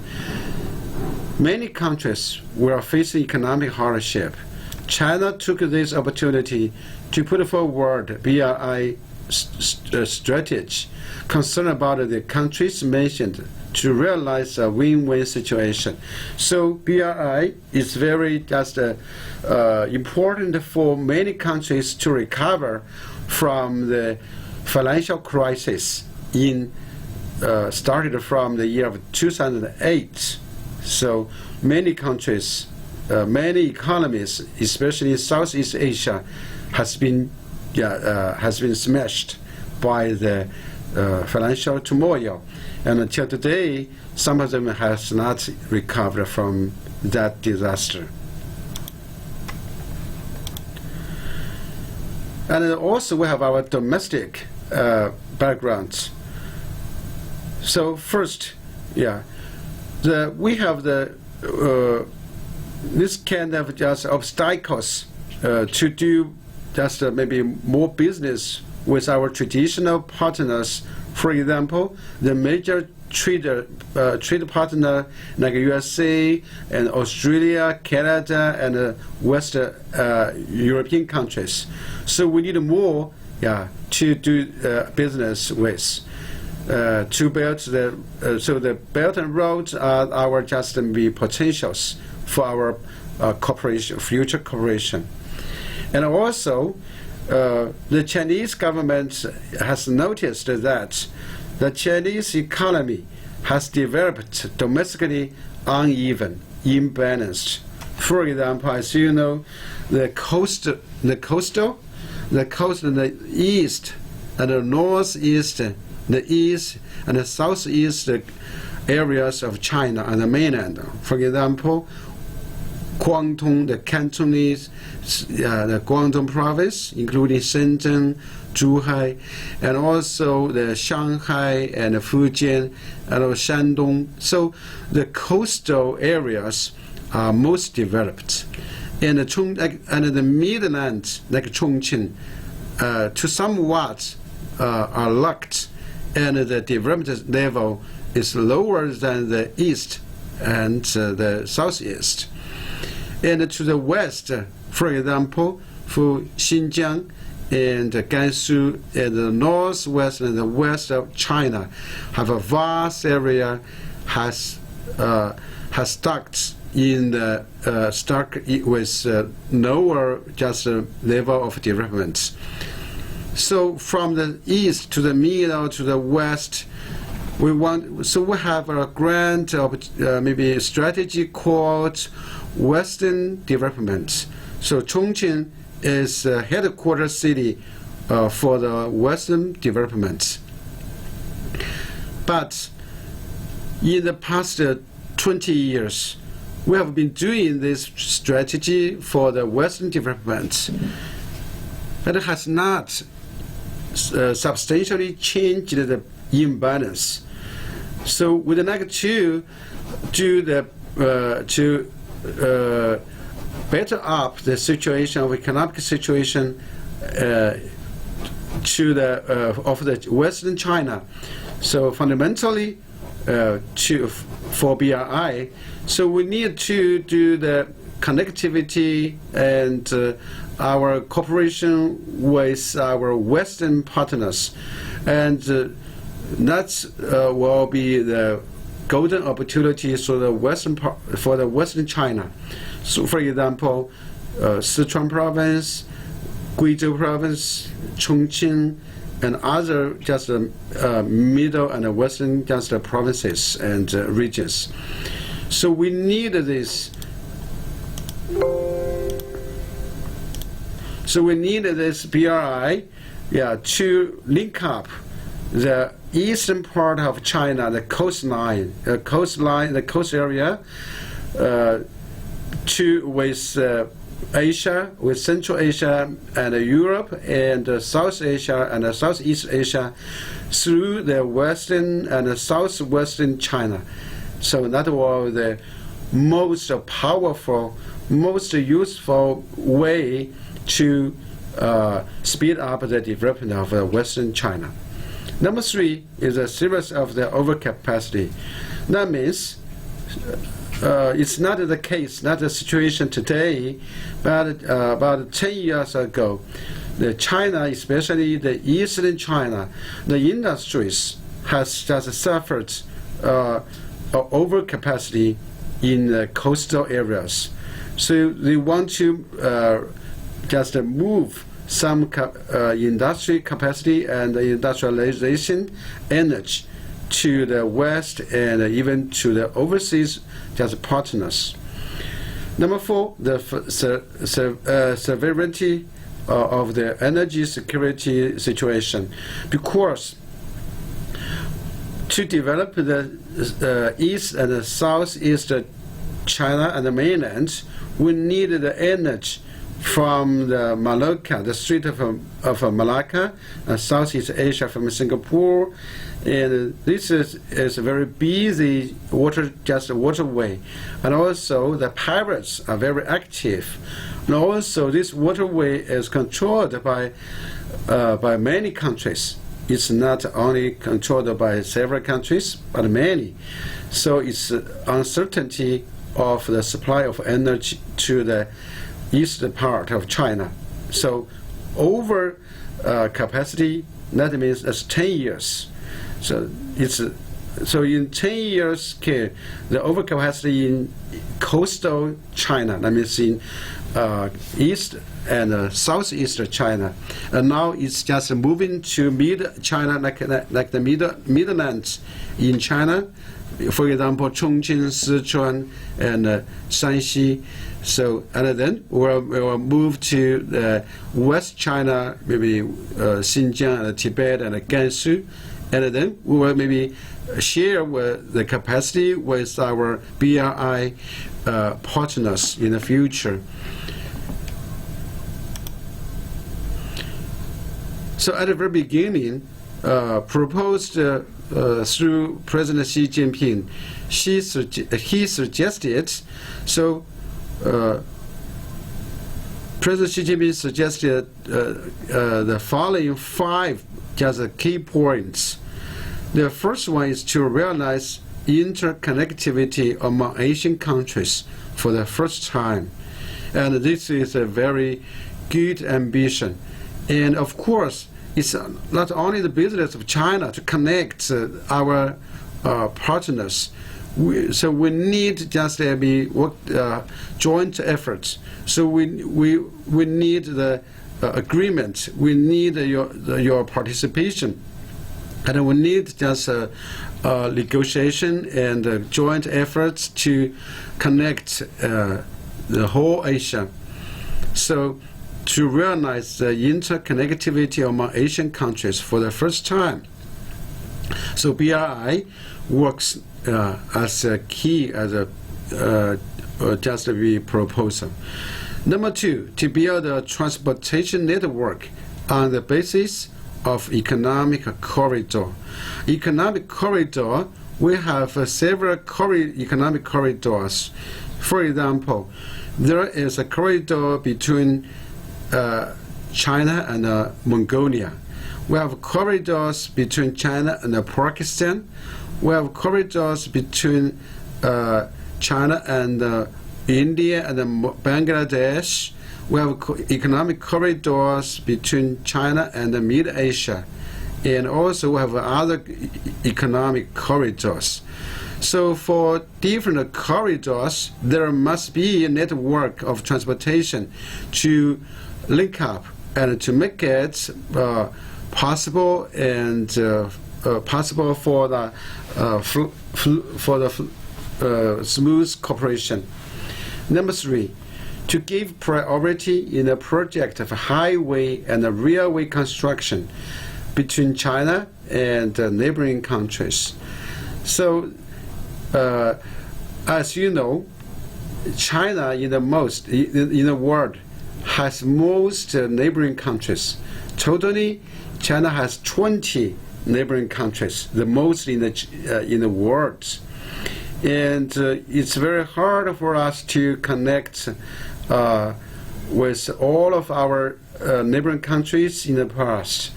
S1: Many countries were facing economic hardship. China took this opportunity to put forward BRI strategy concerned about the countries mentioned to realize a win-win situation. So BRI is very just important for many countries to recover from the financial crisis started from the year of 2008. So many countries, many economies, especially in Southeast Asia, has been smashed by the financial turmoil. And until today, some of them has not recovered from that disaster. And also we have our domestic backgrounds. So first, we have this kind of just obstacles to do just maybe more business with our traditional partners. For example, the major trade partner like USA and Australia, Canada, and Western European countries. So we need more to do business with. To build so the Belt and Roads are our just maybe potentials for our future cooperation. And also, the Chinese government has noticed that the Chinese economy has developed domestically uneven, imbalanced. For example, as you know, the coast in the east and the northeast, the east and the southeast areas of China and the mainland. For example, Guangdong, the Cantonese, the Guangdong province, including Shenzhen, Zhuhai, and also the Shanghai and the Fujian and Shandong. So the coastal areas are most developed. And the midland, like Chongqing, to somewhat are locked, and the development level is lower than the east and the southeast. And to the west, for example, for Xinjiang and Gansu and the northwest and the west of China, have a vast area has stuck in the with lower just level of development. So from the east to the middle to the west, we have a grand maybe strategy called Western development. So Chongqing is a headquarters city for the Western development. But in the past 20 years, we have been doing this strategy for the Western development, and it has not substantially changed the imbalance. So we'd like to do the better up the situation of economic situation to the of the Western China. So fundamentally, for BRI, so we need to do the connectivity and our cooperation with our Western partners, and that will be the golden opportunity for the Western China. So, for example, Sichuan province, Guizhou province, Chongqing, and other just middle and western just provinces and regions. So we need this. So we need this BRI, to link up the eastern part of China, the coastline, the coast area, with Asia, with Central Asia and Europe and South Asia and Southeast Asia, through the western and southwestern China. So that was the most powerful, most useful way to speed up the development of Western China. Number 3 is a series of the overcapacity. That means it's not the case, not the situation today, but about 10 years ago, the China, especially the eastern China, the industries has just suffered overcapacity in the coastal areas. So they want to just move some industry capacity and industrialization energy to the west and even to the overseas just partners. Number 4, the sovereignty of the energy security situation, because to develop the east and the southeast China and the mainland, we need the energy from the Malacca, the Strait of Malacca, Southeast Asia, from Singapore, and this is a very busy waterway, and also the pirates are very active, and also this waterway is controlled by many countries. It's not only controlled by several countries, but many. So it's uncertainty of the supply of energy to the eastern part of China. So over capacity, that means it's 10 years. So in 10 years scale, the overcapacity in coastal China, that means in east and southeast China, and now it's just moving to mid China, like the midlands in China. For example, Chongqing, Sichuan, and Shanxi. So, and then we'll move to West China, maybe Xinjiang, and Tibet, and Gansu, and then we will maybe share the capacity with our BRI partners in the future. So, at the very beginning, proposed through President Xi Jinping, he suggested, so President Xi Jinping suggested the following 5 just key points. The first one is to realize interconnectivity among Asian countries for the first time, and this is a very good ambition. And of course, it's not only the business of China to connect our partners. So we need just joint efforts. So we need the agreement. We need your participation, and we need just negotiation and joint efforts to connect the whole Asia. So to realize the interconnectivity among Asian countries for the first time. So BRI works as a key, as a just a proposal. Number 2, to build a transportation network on the basis of economic corridor. Economic corridor, we have several economic corridors. For example, there is a corridor between China and Mongolia. We have corridors between China and Pakistan. We have corridors between China and India and Bangladesh. We have economic corridors between China and Mid-Asia. And also we have other economic corridors. So for different corridors, there must be a network of transportation to link up and to make it possible and possible for the smooth cooperation. Number 3, to give priority in a project of highway and railway construction between China and neighboring countries. So, as you know, China in the world has most neighboring countries. Totally, China has 20 neighboring countries, the most in the world. And it's very hard for us to connect with all of our neighboring countries in the past.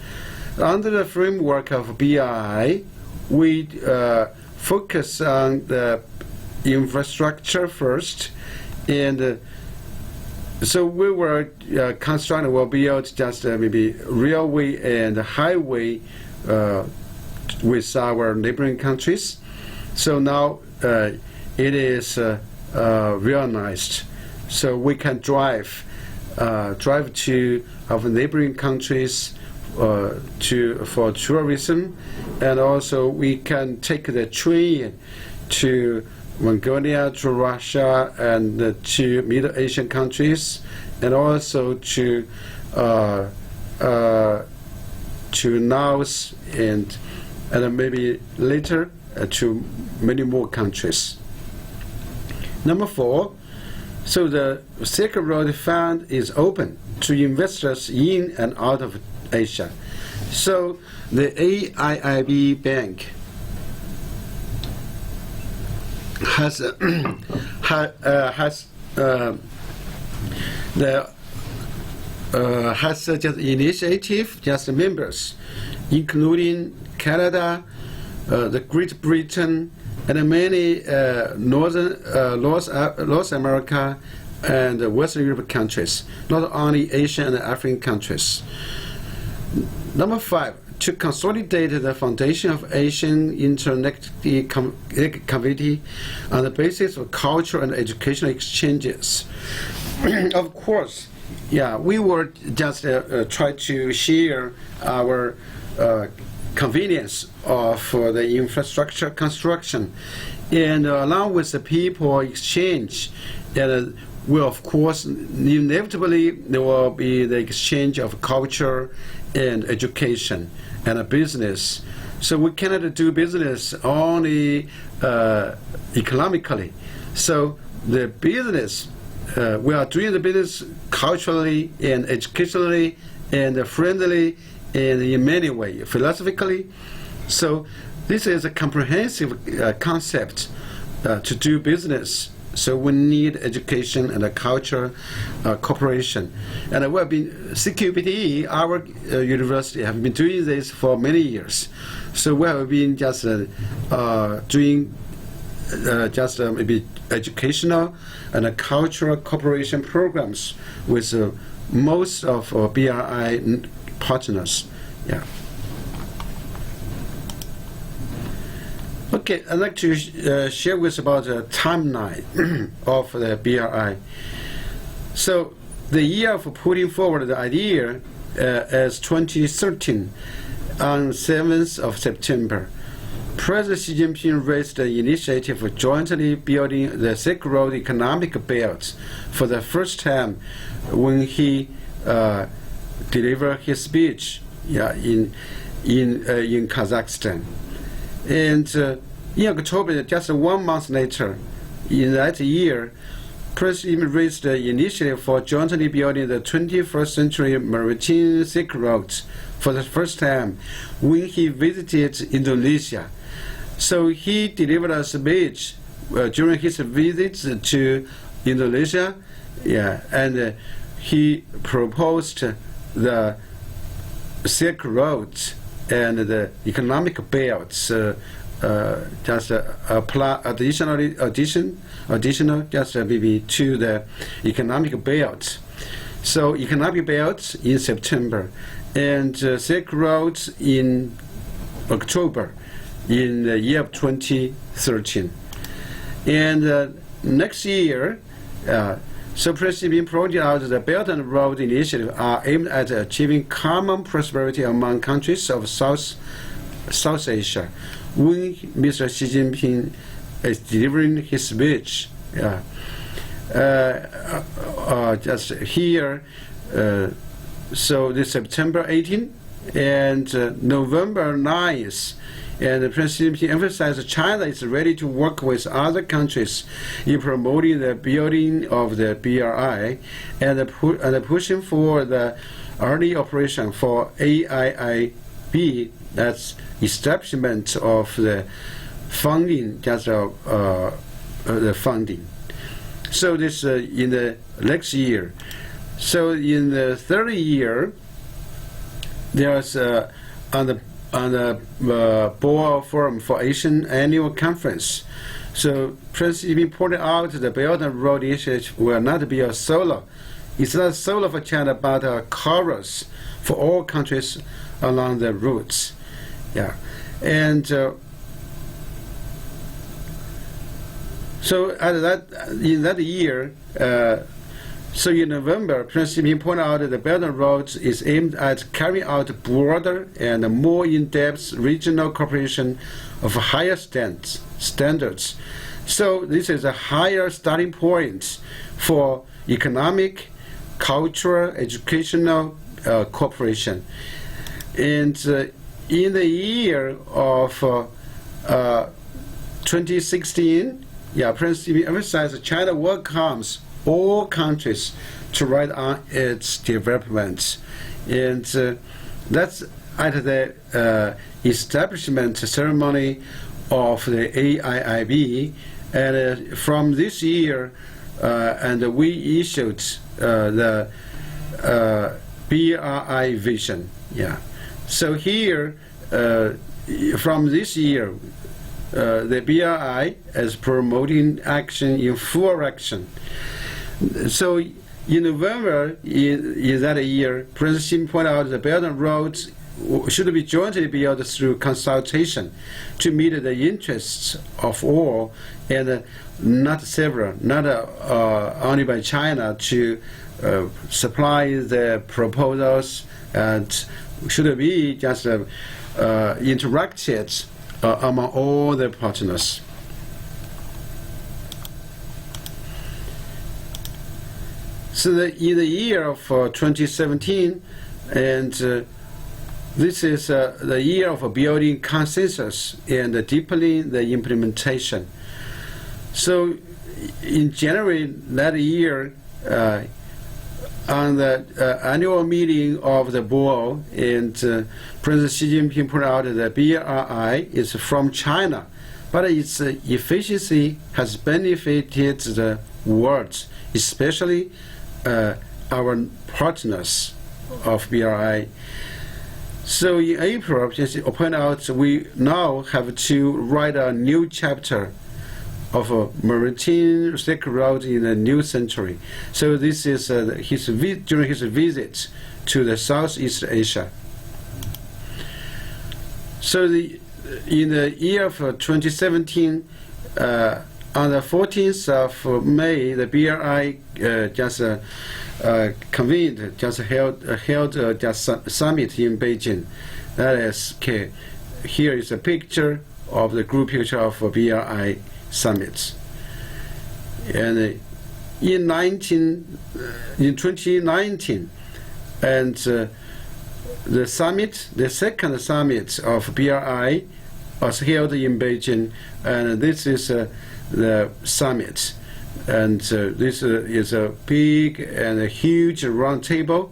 S1: Under the framework of BRI, we focus on the infrastructure first, and so we were constructing, we'll build just maybe railway and highway with our neighboring countries. So now it is realized. So we can drive to our neighboring countries for tourism, and also we can take the train to Mongolia, to Russia, and to Middle Asian countries, and also to to Laos and maybe later to many more countries. Number 4, so the Silk Road Fund is open to investors in and out of Asia. So the AIIB Bank has just initiative, just members, including Canada, the Great Britain, and many North America and Western Europe countries, not only Asian and African countries. Number 5, to consolidate the foundation of Asian Interconnectivity Committee on the basis of cultural and educational exchanges. Of course, yeah, we will just try to share our convenience of the infrastructure construction, and along with the people exchange, and will of course inevitably there will be the exchange of culture and education and a business. So we cannot do business only economically. So the business, we are doing the business culturally and educationally and friendly and in many ways, philosophically. So this is a comprehensive concept to do business. So we need education and a culture cooperation. And we have been, CQPTE, our university, have been doing this for many years. So we have been just doing maybe educational and cultural cooperation programs with most of our BRI partners. Yeah. Okay, I'd like to share with you about the timeline of the BRI. So the year of putting forward the idea is 2013 on 7th of September. President Xi Jinping raised the initiative of jointly building the Silk Road economic belt for the first time when he delivered his speech in Kazakhstan. And in October, just 1 month later, in that year, President raised the initiative for jointly building the 21st century maritime Silk Road for the first time when he visited Indonesia. So he delivered a speech during his visit to Indonesia, and he proposed the Silk Road and the economic belts, just additional, just maybe to the economic belt. So economic belt in September, and Silk Road in October, in the year of 2013. And next year, so President pointed out the Belt and Road Initiative are aimed at achieving common prosperity among countries of South Asia. When Mr. Xi Jinping is delivering his speech, just here, so this September 18 and November 9th, and President Xi emphasized China is ready to work with other countries in promoting the building of the BRI and pushing for the early operation for AIIB, that's establishment of the funding, just the funding. So this in the next year. So in the third year, there's on the Boao Forum for Asian Annual Conference. So President pointed out the Belt and Road Initiative will not be a solo. It's not solo for China, but a chorus for all countries along the routes. Yeah, and so in that year. So in November, President pointed out that the Belt and Road is aimed at carrying out broader and more in-depth regional cooperation of higher standards. So this is a higher starting point for economic, cultural, educational cooperation. And in the year of 2016, President emphasized China welcomes all countries to ride on its development. And that's at the establishment ceremony of the AIIB. And from this year, and we issued the BRI vision. So here, from this year, the BRI is promoting action in 4 action. So in November in that year, President Xi pointed out the Belt and Roads should be jointly built through consultation to meet the interests of all, and not several, not only by China to supply the proposals, and should be just interacted among all the partners. So in the year of 2017, and this is the year of building consensus and deepening the implementation. So in January that year, on the annual meeting of the board, and President Xi Jinping pointed out that BRI is from China, but its efficiency has benefited the world, especially our partners of BRI. So in April, just to point out, we now have to write a new chapter of a maritime Silk Road in the new century. So this is during his visit to the Southeast Asia. So in the year of 2017, on the 14th of May, the BRI convened, held a summit in Beijing. That is, here is a picture of the group picture of BRI summits. And in 2019, and the second summit of BRI was held in Beijing, and this is the summit. And this is a big and a huge round table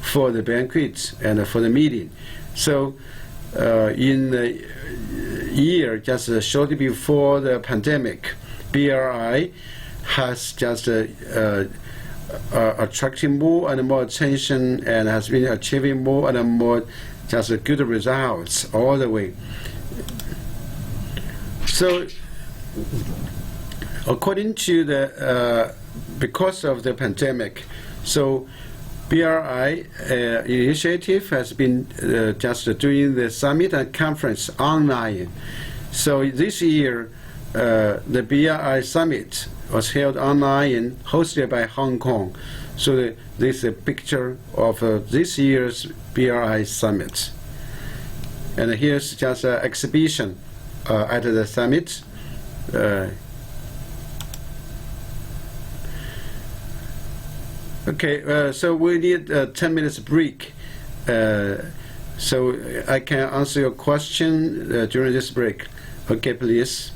S1: for the banquet and for the meeting. So in the year just shortly before the pandemic, BRI has just attracting more and more attention, and has been achieving more and more just good results all the way. So according to the because of the pandemic, so BRI initiative has been just doing the summit and conference online. So this year, the BRI summit was held online, hosted by Hong Kong. So this is a picture of this year's BRI summit. And here's just an exhibition at the summit. Okay, so we need a 10 minutes break. So I can answer your question during this break. Okay, please.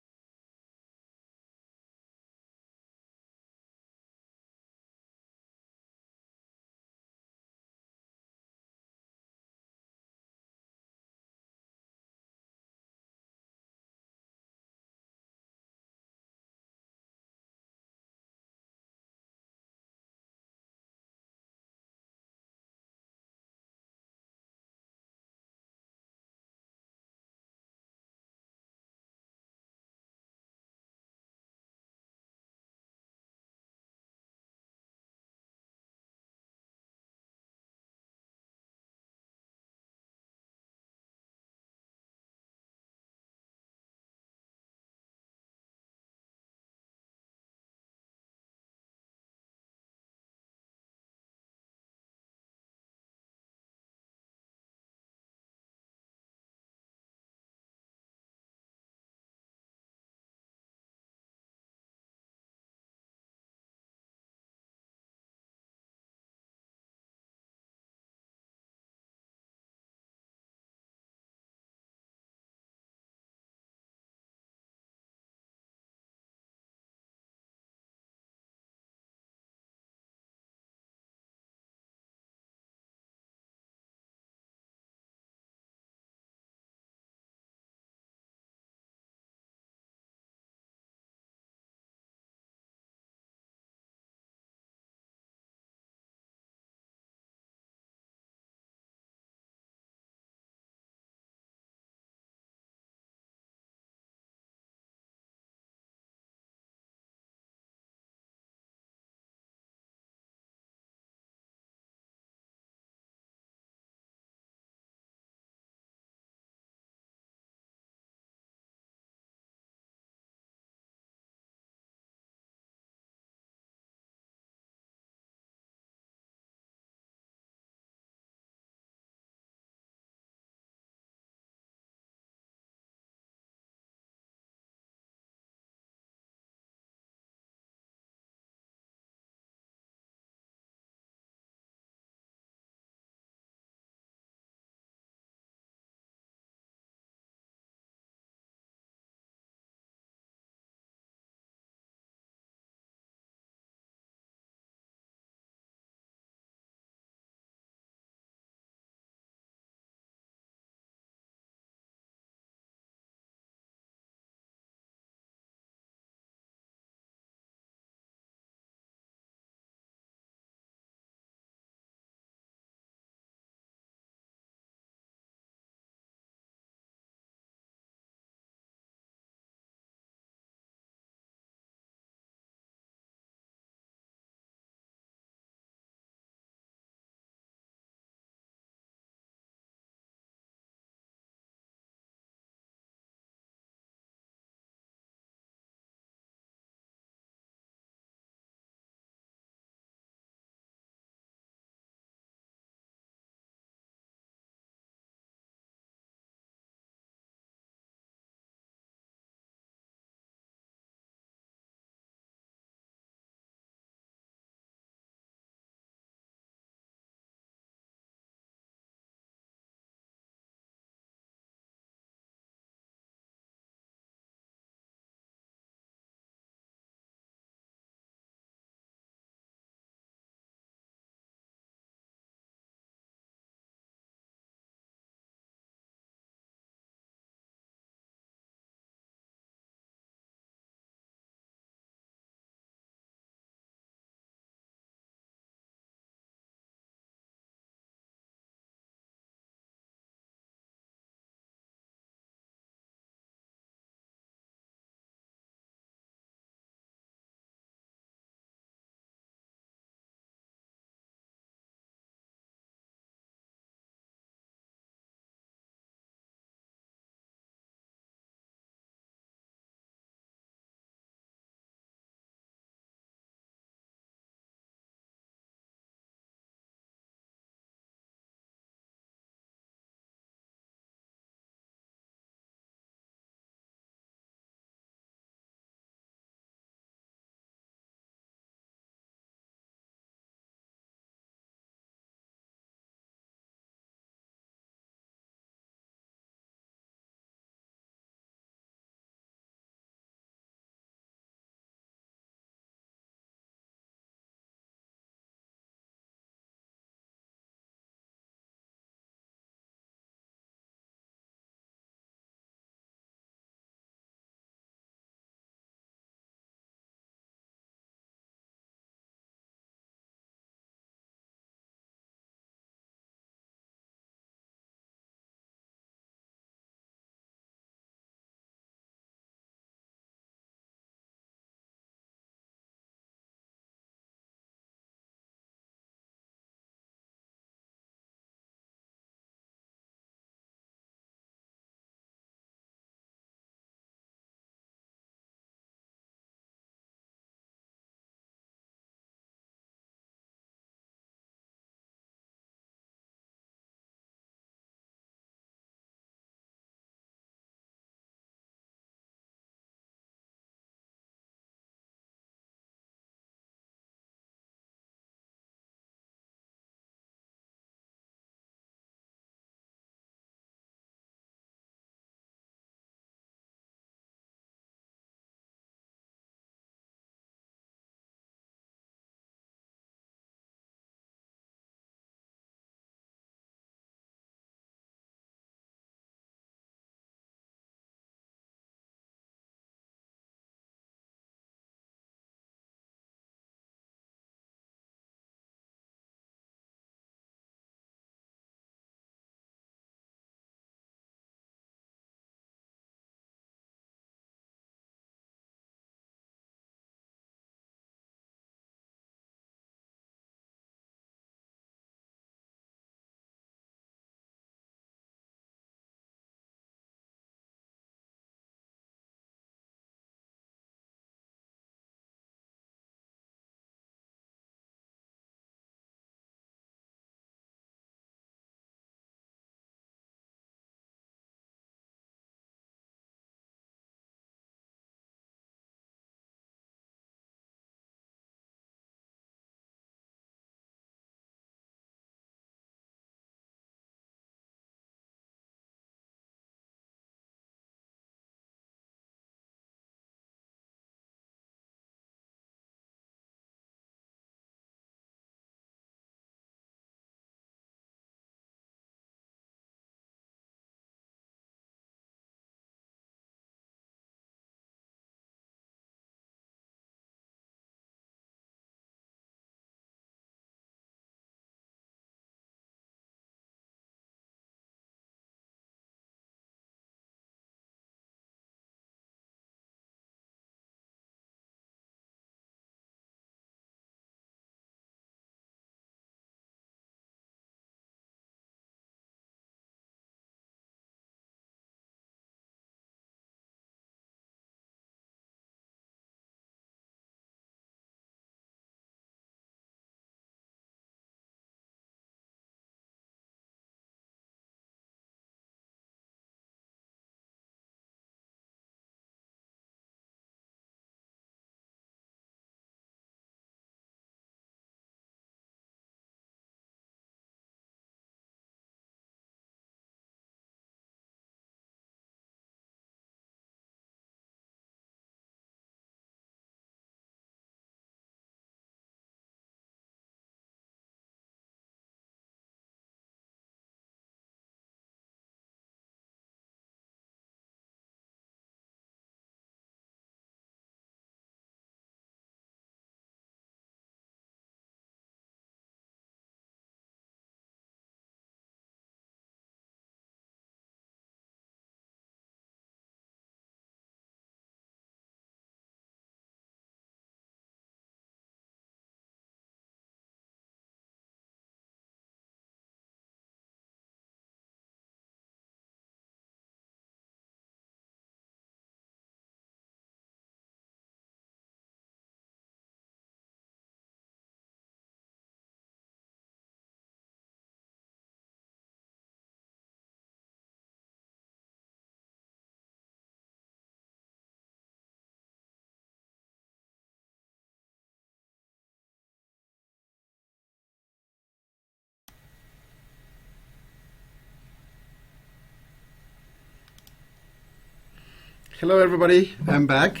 S1: Hello, everybody. I'm back.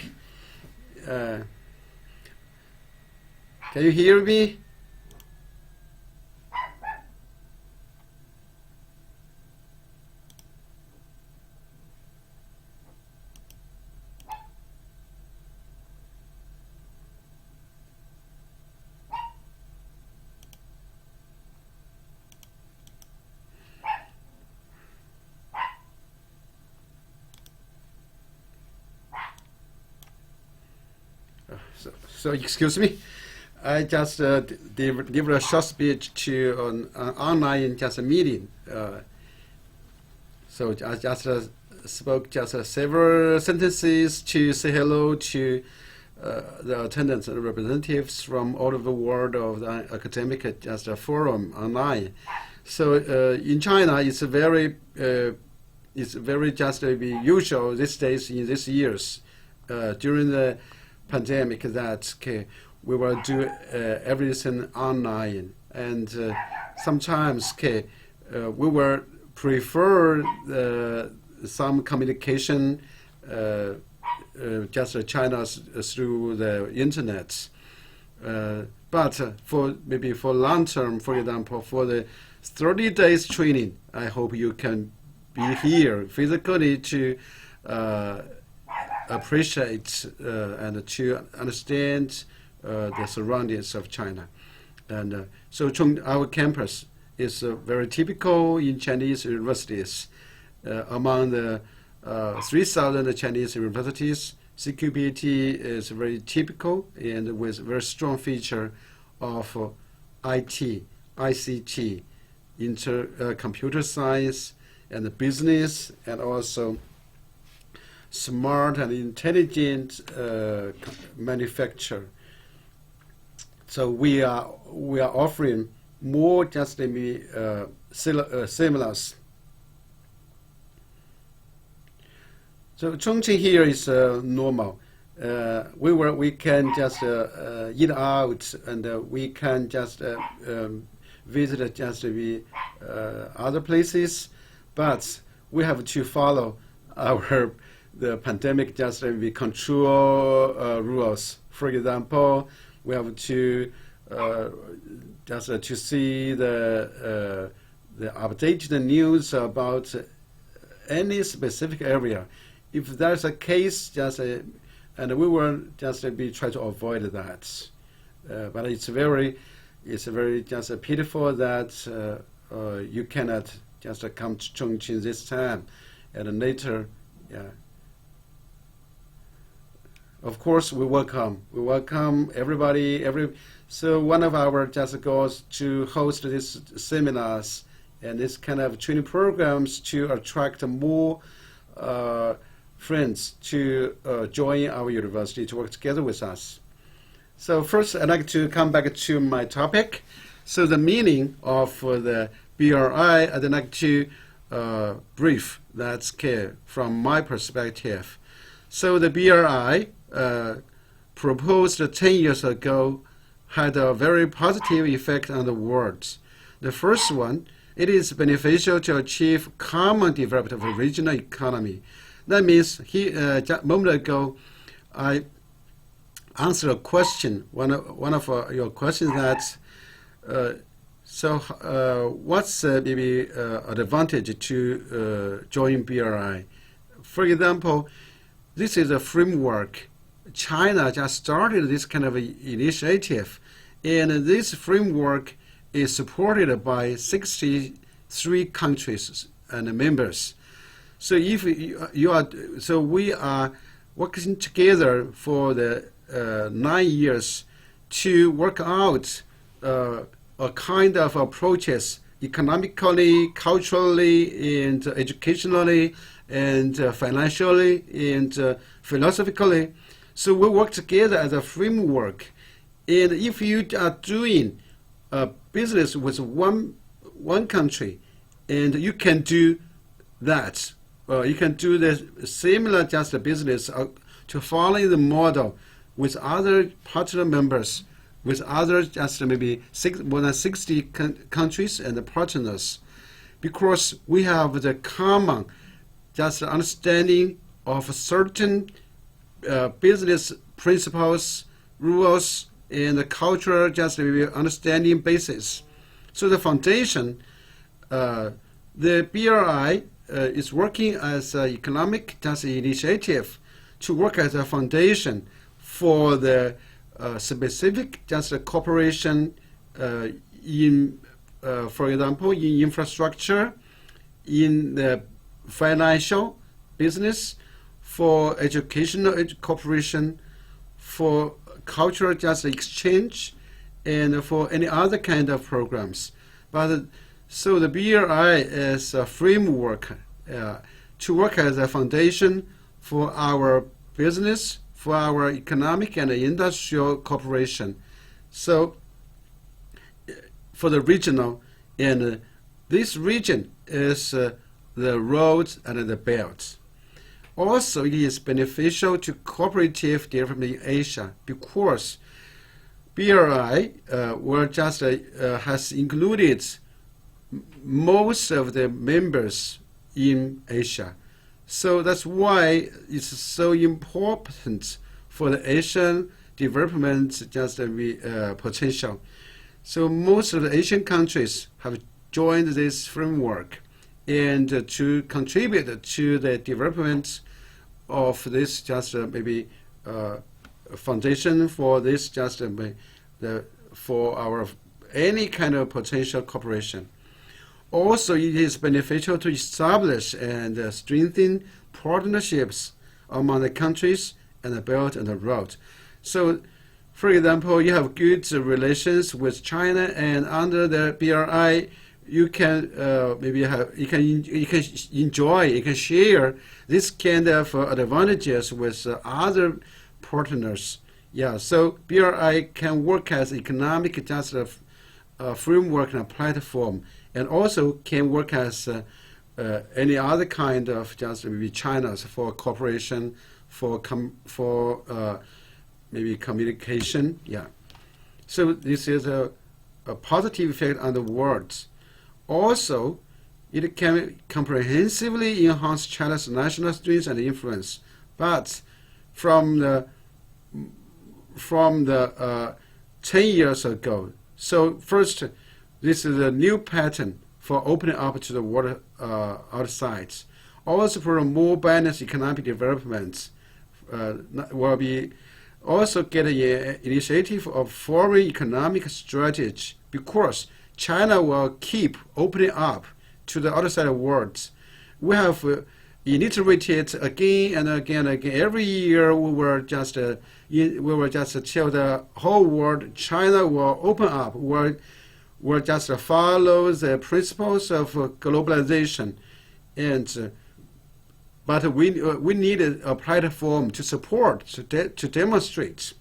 S1: Can you hear me? So excuse me, I just delivered a short speech to an online just a meeting. So I just spoke just several sentences to say hello to the attendants and representatives from all over the world of the academic just a forum online. So in China, it's very just usual these days in these years during the pandemic that we will do everything online, and sometimes we will prefer some communication just China through the internet. But for maybe for long term, for example, for the 30 days training, I hope you can be here physically to appreciate and to understand the surroundings of China. And so our campus is very typical in Chinese universities. Among the 3,000 Chinese universities, CQBT is very typical and with very strong feature of IT, ICT, computer science, and business, and also smart and intelligent manufacture. So we are offering more just maybe seminars. So Chongqing here is normal. We can just eat out, and we can just visit just other places, but we have to follow the pandemic just control rules. For example, we have to just to see the updated news about any specific area. If there's a case, and we will just try to avoid that. But it's very just pitiful that you cannot just come to Chongqing this time, and later, yeah. Of course, we welcome everybody. So one of our just goals to host these seminars and this kind of training programs to attract more friends to join our university to work together with us. So first, I'd like to come back to my topic. So the meaning of the BRI, I'd like to brief that from my perspective. So the BRI proposed 10 years ago had a very positive effect on the world. The first one, it is beneficial to achieve common development of a regional economy. That means a moment ago, I answered a question, one of your questions that, what's maybe advantage to join BRI? For example, this is a framework. China just started this kind of initiative, and this framework is supported by 63 countries and members. So if we are working together for the 9 years to work out a kind of approaches economically, culturally, and educationally, and financially, and philosophically. So we work together as a framework. And if you are doing business with one country, and you can do that, you can do the similar just business to follow the model with other partner members, with other just maybe more than 60 countries and partners, because we have the common just understanding of certain business principles, rules, and cultural just understanding basis. So the foundation, the BRI is working as an economic just initiative to work as a foundation for the specific just cooperation in, for example, in infrastructure, in the financial business, for educational cooperation, for cultural just exchange, and for any other kind of programs. But so the BRI is a framework to work as a foundation for our business, for our economic and industrial cooperation. So for the regional, and this region is the roads and the belts. Also, it is beneficial to cooperative development in Asia because BRI has included most of the members in Asia. So that's why it's so important for the Asian development just potential. So most of the Asian countries have joined this framework and to contribute to the development of this just foundation for this just for our any kind of potential cooperation. Also, it is beneficial to establish and strengthen partnerships among the countries and the Belt and the Road. So, for example, you have good relations with China, and under the BRI, you can you can enjoy, you can share this kind of advantages with other partners. Yeah, so BRI can work as economic just framework and a platform, and also can work as any other kind of just maybe China's for cooperation, for maybe communication. Yeah, so this is a positive effect on the world. Also, it can comprehensively enhance China's national strength and influence. But from the 10 years ago, so first, this is a new pattern for opening up to the world outside. Also, for a more balanced economic development, will be also get an initiative of foreign economic strategy because China will keep opening up to the outside world. We have reiterated again and again and again. Every year we will just tell the whole world China will open up, will just follow the principles of globalization, and but we need a platform to support to demonstrate.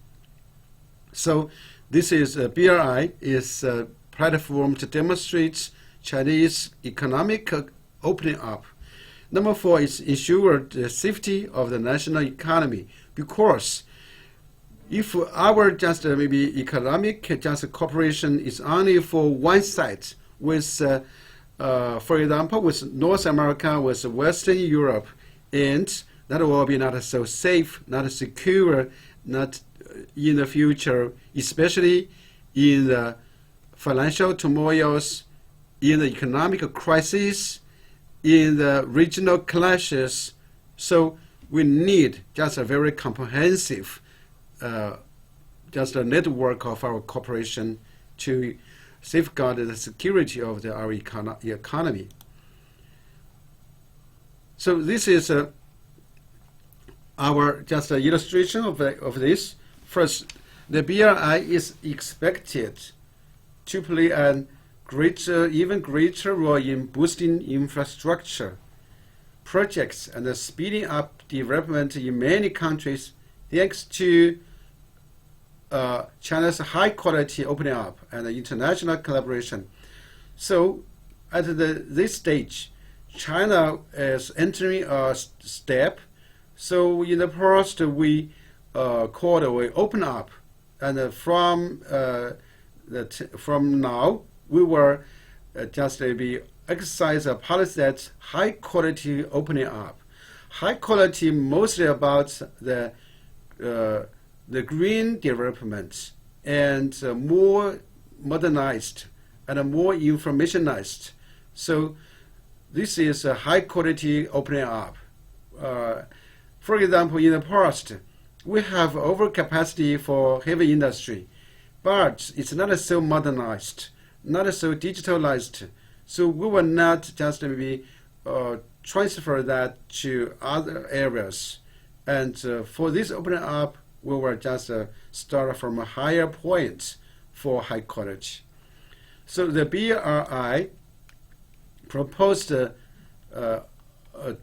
S1: So this is BRI is a platform to demonstrate Chinese economic opening up. Number 4 is ensure the safety of the national economy, because if our just maybe economic just cooperation is only for one side, with for example with North America, with Western Europe, and that will be not so safe, not secure, not in the future, especially in the financial turmoils, in the economic crisis, in the regional clashes. So we need just a very comprehensive just a network of our cooperation to safeguard the security of our economy. So this is our just an illustration of this. First, the BRI is expected to play an even greater role in boosting infrastructure projects and speeding up development in many countries, thanks to China's high-quality opening up and international collaboration. So, at this stage, China is entering a step. So, in the past, we called we open up, and from now, we will just exercise a policy that's high-quality opening up. high quality mostly about the green development and more modernized and more informationized. So this is a high quality opening up. For example, in the past, we have overcapacity for heavy industry, but it's not so modernized, not so digitalized. So we will not just maybe transfer that to other areas. And for this opening up, we will just start from a higher point for high quality. So the BRI proposed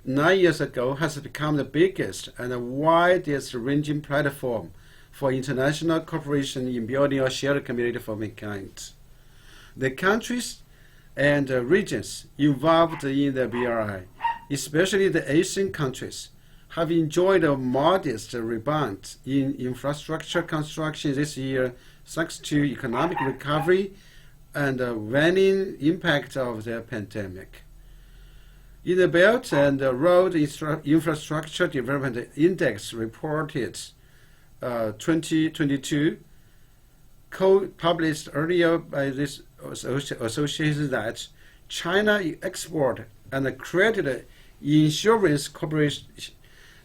S1: 9 years ago has become the biggest and widest ranging platform for international cooperation in building a shared community for mankind. The countries and regions involved in the BRI, especially the Asian countries, have enjoyed a modest rebound in infrastructure construction this year thanks to economic recovery and the waning impact of the pandemic. In the Belt and Road Infrastructure Development Index reported 2022, co-published earlier by this association, that China Export and Credit Insurance Corporation,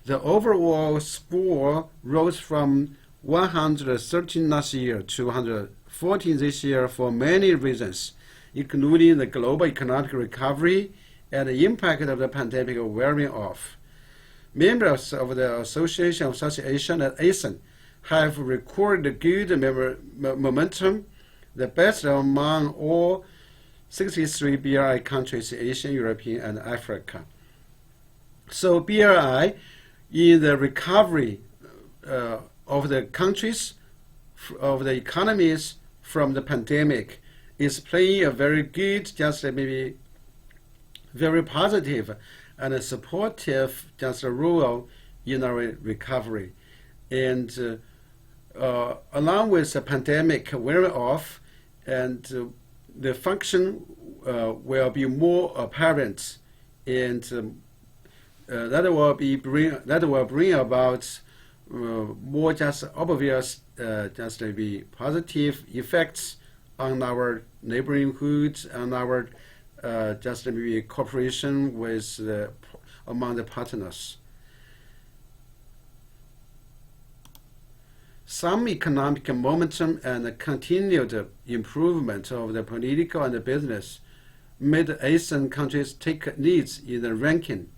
S1: the overall score rose from 113 last year to 114 this year for many reasons, including the global economic recovery and the impact of the pandemic wearing off. Members of the Association of South Asia and ASEAN have recorded good momentum, the best among all 63 BRI countries in Asia, European, and Africa. So BRI, in the recovery of the countries, of the economies from the pandemic, is playing a very good, just maybe very positive and a supportive just a role in our recovery. And along with the pandemic wearing off, and the function will be more apparent, and that will bring about more just obvious, just maybe positive effects on our neighborhoods and our just maybe cooperation with among the partners. Some economic momentum and continued improvement of the political and the business made ASEAN countries take leads in the ranking.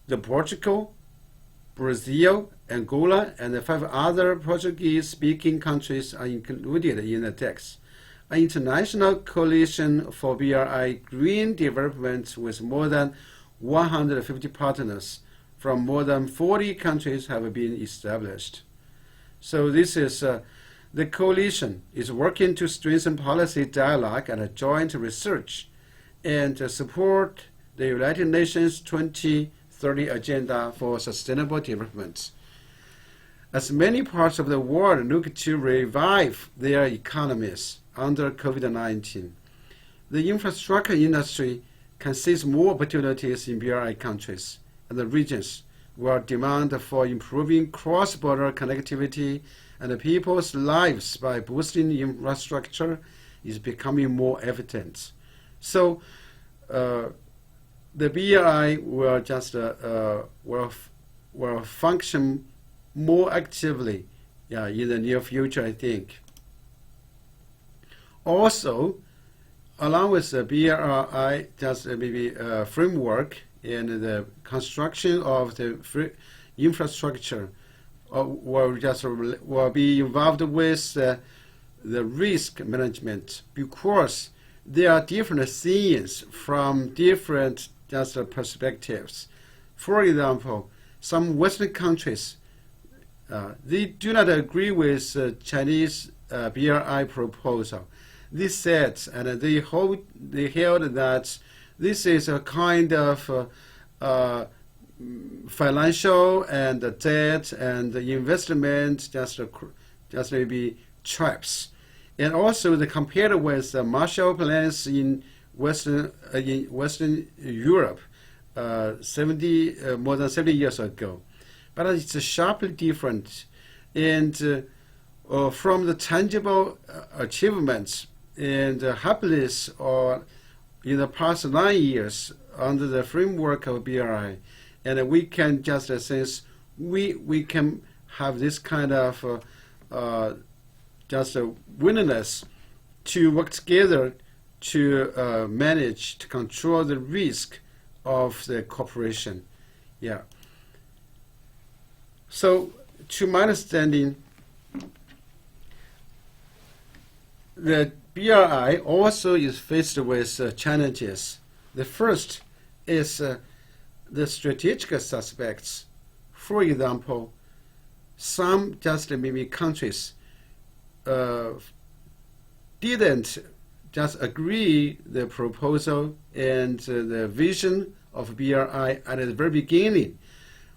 S1: The Portugal, Brazil, Angola, and the 5 other Portuguese-speaking countries are included in the text. An international coalition for BRI green development with more than 150 partners from more than 40 countries have been established. So this is the coalition is working to strengthen policy dialogue and joint research and support the United Nations 2030 Agenda for Sustainable Development. As many parts of the world look to revive their economies under COVID-19, the infrastructure industry can seize more opportunities in BRI countries and the regions where demand for improving cross-border connectivity and people's lives by boosting infrastructure is becoming more evident. So the BRI will just will function more actively in the near future, I think. Also, along with the BRI, just maybe framework and the construction of the infrastructure will be involved with the risk management, because there are different scenes from different just perspectives. For example, some Western countries they do not agree with Chinese BRI proposal. They said and they held that this is a kind of financial and debt and investment just maybe traps, and also the compared with the Marshall plans in Western Europe, more than 70 years ago. But it's sharply different. And from the tangible achievements and happiness or in the past 9 years under the framework of BRI, and we can just sense we can have this kind of just a willingness to work together to manage, to control the risk of the cooperation. Yeah. So, to my understanding, the BRI also is faced with challenges. The first is the strategic aspects. For example, some just maybe countries didn't just agree the proposal and the vision of BRI at the very beginning.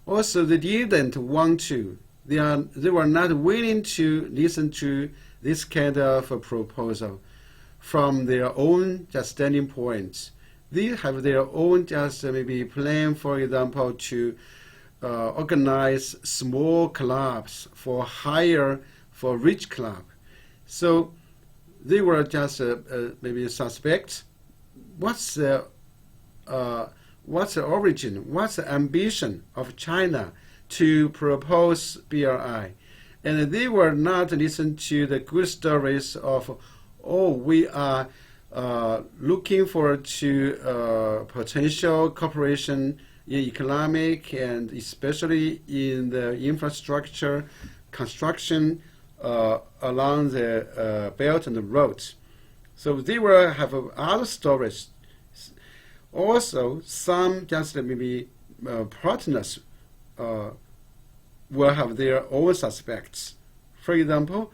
S1: Also, they didn't want to. They were not willing to listen to this kind of a proposal from their own just standing points. They have their own just maybe plan, for example, to organize small clubs for rich club. So they were just maybe suspect. What's the origin? What's the ambition of China to propose BRI? And they were not listening to the good stories of, we are looking forward to potential cooperation in economic and especially in the infrastructure construction along the Belt and the Road. So they will have other stories. Also, some just maybe partners will have their own suspects. For example,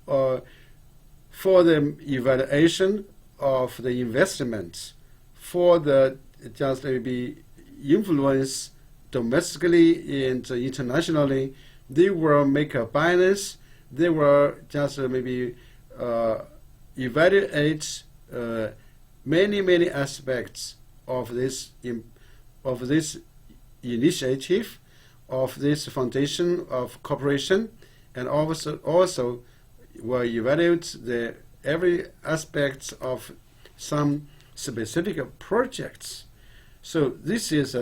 S1: for the evaluation of the investment, for the just maybe influence domestically and internationally, they will make a balance. They will just maybe evaluate many aspects of this initiative, of this foundation of cooperation, and also will evaluate every aspect of some specific projects. So this is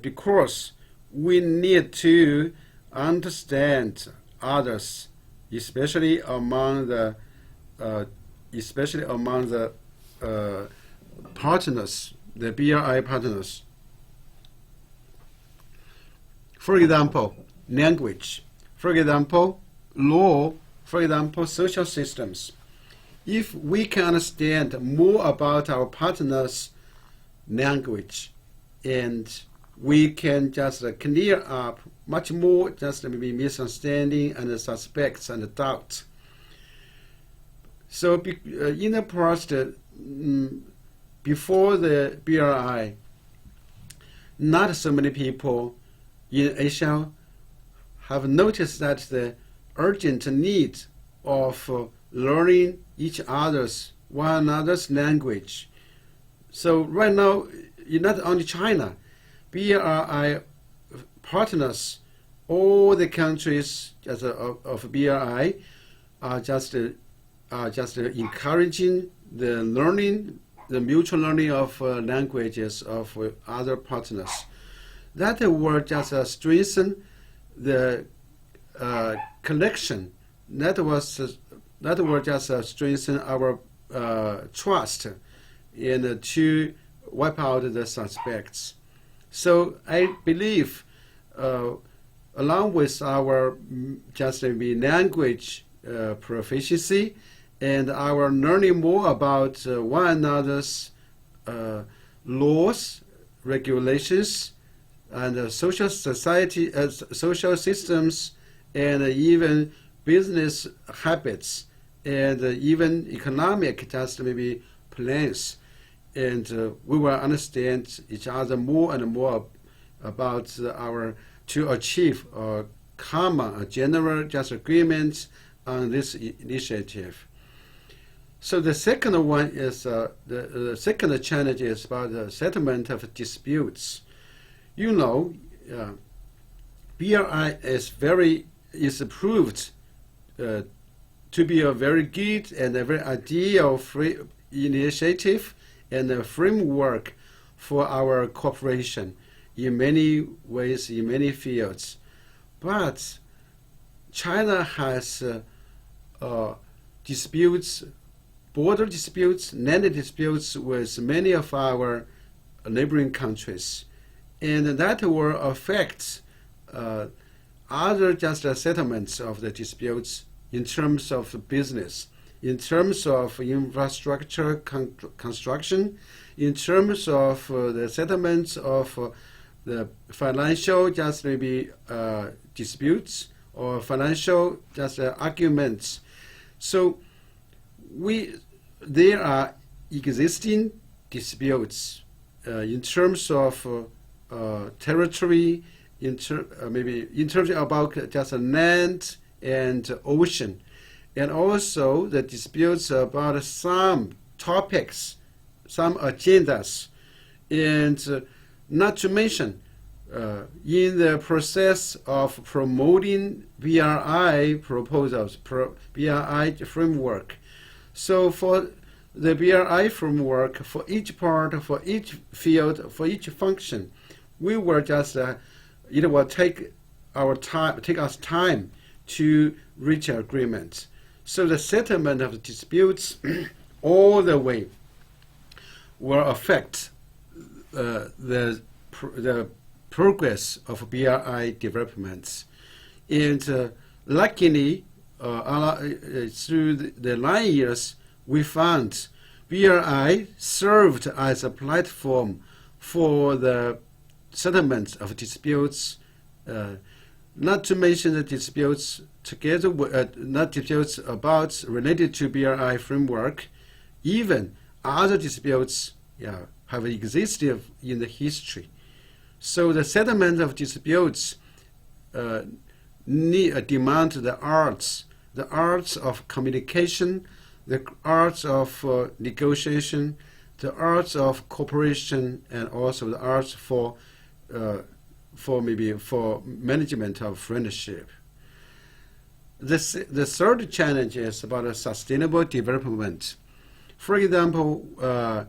S1: because we need to understand others, especially among the partners, the BRI partners. For example, language. For example, law. For example, social systems. If we can understand more about our partners' language, and we can just clear up much more just maybe misunderstanding and suspects and doubts. So in the past, before the BRI, not so many people in Asia have noticed that the urgent need of learning one another's language. So right now, not only China, BRI partners, all the countries of BRI are just encouraging the mutual learning of languages of other partners. That will just strengthen the connection. That will just strengthen our trust and to wipe out the suspects. So I believe, along with our just maybe language proficiency and our learning more about one another's laws, regulations, and social systems, and even business habits, and even economic just maybe plans, and we will understand each other more and more about to achieve a common, general just agreement on this initiative. So the second one is the second challenge is about the settlement of disputes. You know, BRI is proved to be a very good and a very ideal free initiative and a framework for our cooperation in many ways, in many fields. But China has disputes, border disputes, land disputes with many of our neighboring countries. And that will affect other just settlements of the disputes in terms of business, in terms of infrastructure construction, in terms of the settlements of the financial just maybe disputes or financial just arguments. So there are existing disputes in terms of territory, maybe in terms about just land and ocean, and also the disputes about some topics, some agendas, and not to mention in the process of promoting BRI proposals, BRI framework. So for the BRI framework, for each part, for each field, for each function, we will just it will take us time to reach agreement. So the settlement of disputes all the way will affect the progress of BRI developments. And luckily, through the 9 years, we found BRI served as a platform for the settlement of disputes, not to mention the disputes together with, not disputes about related to BRI framework, even other disputes have existed in the history. So the settlement of disputes demand the arts of communication, the arts of negotiation, the arts of cooperation, and also the arts for management of friendship. The third challenge is about sustainable development. For example,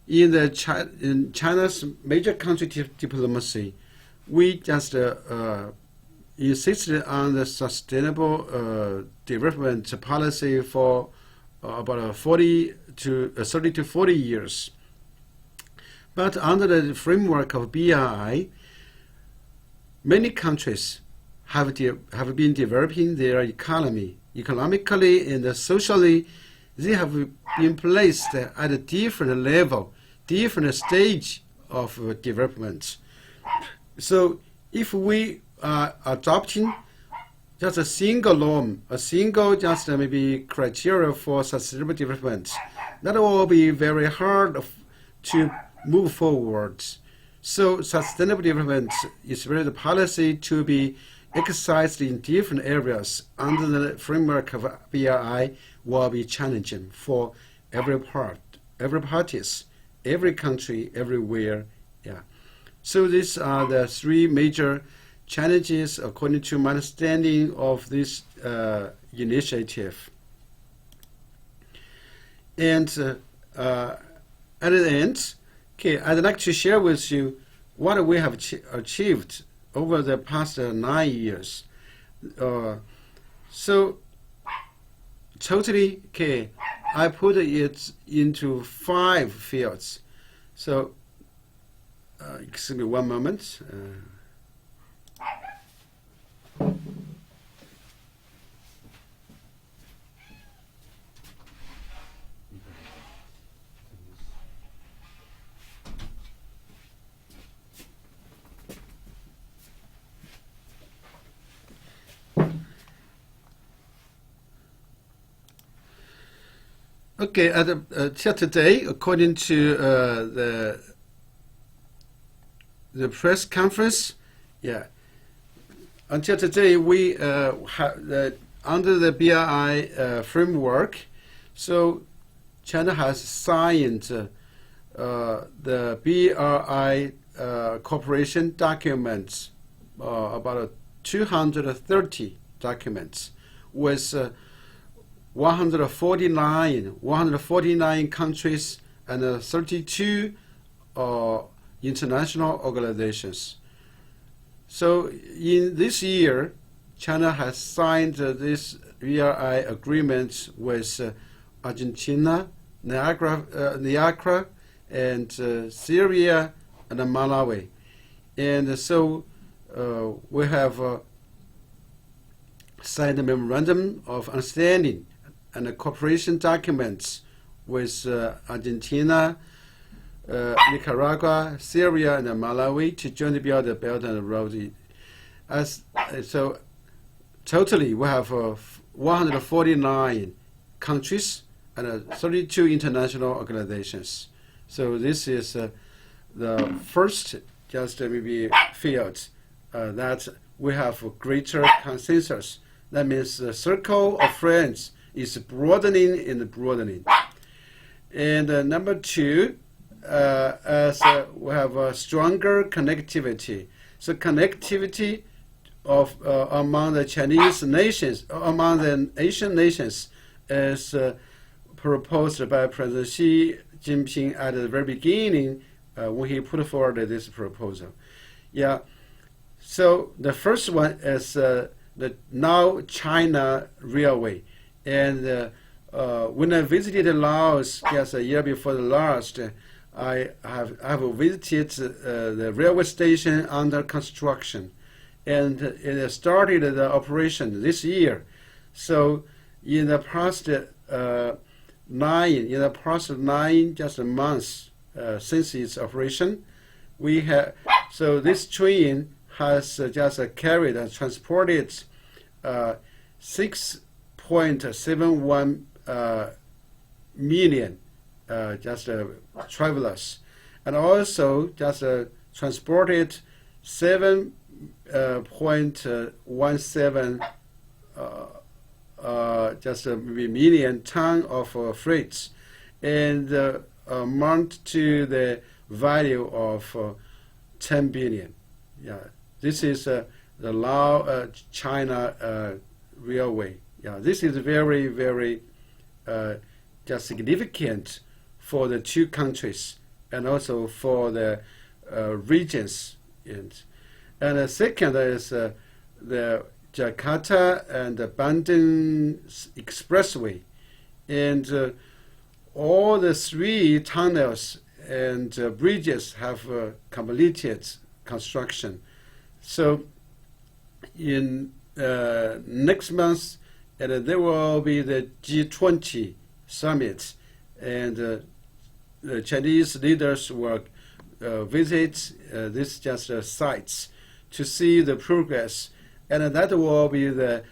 S1: in China's major country diplomacy, we just insisted on the sustainable development policy for about 30 to 40 years. But under the framework of BRI, many countries have been developing their economy. Economically and socially, they have been placed at a different level, different stage of development. So if we are adopting just a single norm, a single just maybe criteria for sustainable development, that will be very hard to move forward. So sustainable development is really the policy to be exercised in different areas under the framework of BRI will be challenging for every parties, every country, everywhere. So these are the three major challenges according to my understanding of this initiative. And at the end, I'd like to share with you what we have achieved over the past 9 years. So totally, I put it into 5 fields. So excuse me one moment. Okay, till today, according to the press conference, until today we have under the BRI framework. So China has signed the BRI cooperation documents, about 230 documents, with 149 countries and 32 international organizations. So in this year, China has signed this BRI agreement with Argentina, Nicaragua, and Syria and Malawi. And so we have signed a memorandum of understanding and cooperation documents with Argentina, Nicaragua, Syria, and Malawi to jointly build the Belt and Road. So totally we have 149 countries and 32 international organizations. So this is the first just maybe field that we have greater consensus. That means the circle of friends is broadening and broadening. And number two, as we have a stronger connectivity. So connectivity of among the Chinese nations, among the Asian nations, is proposed by President Xi Jinping at the very beginning when he put forward this proposal. Yeah. So the first one is the Now China Railway, and when I visited Laos just a year before the last, I have visited the railway station under construction, and it started the operation this year. So in the past 9 just months since its operation, we have this train has just carried and transported 6.71 million travelers, and also just transported 7.17 million ton of freights, and amount to the value of 10 billion. Yeah, this is the Lao China Railway. Yeah, this is very, very just significant for the two countries and also for the regions. And the second is the Jakarta and the Bandung Expressway, and all the 3 tunnels and bridges have completed construction. So in next month, and there will be the G20 summit, and the Chinese leaders will visit these sites to see the progress, and that will be the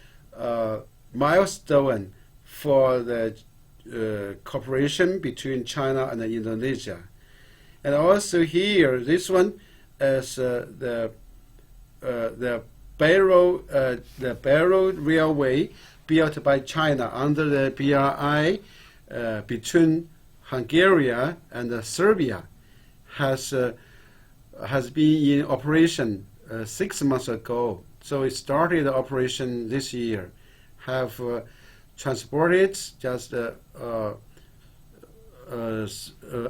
S1: milestone for the cooperation between China and Indonesia. And also here, this one is the Barrow Railway built by China under the BRI between Hungary and Serbia has been in operation 6 months ago. So it started operation this year. Have transported just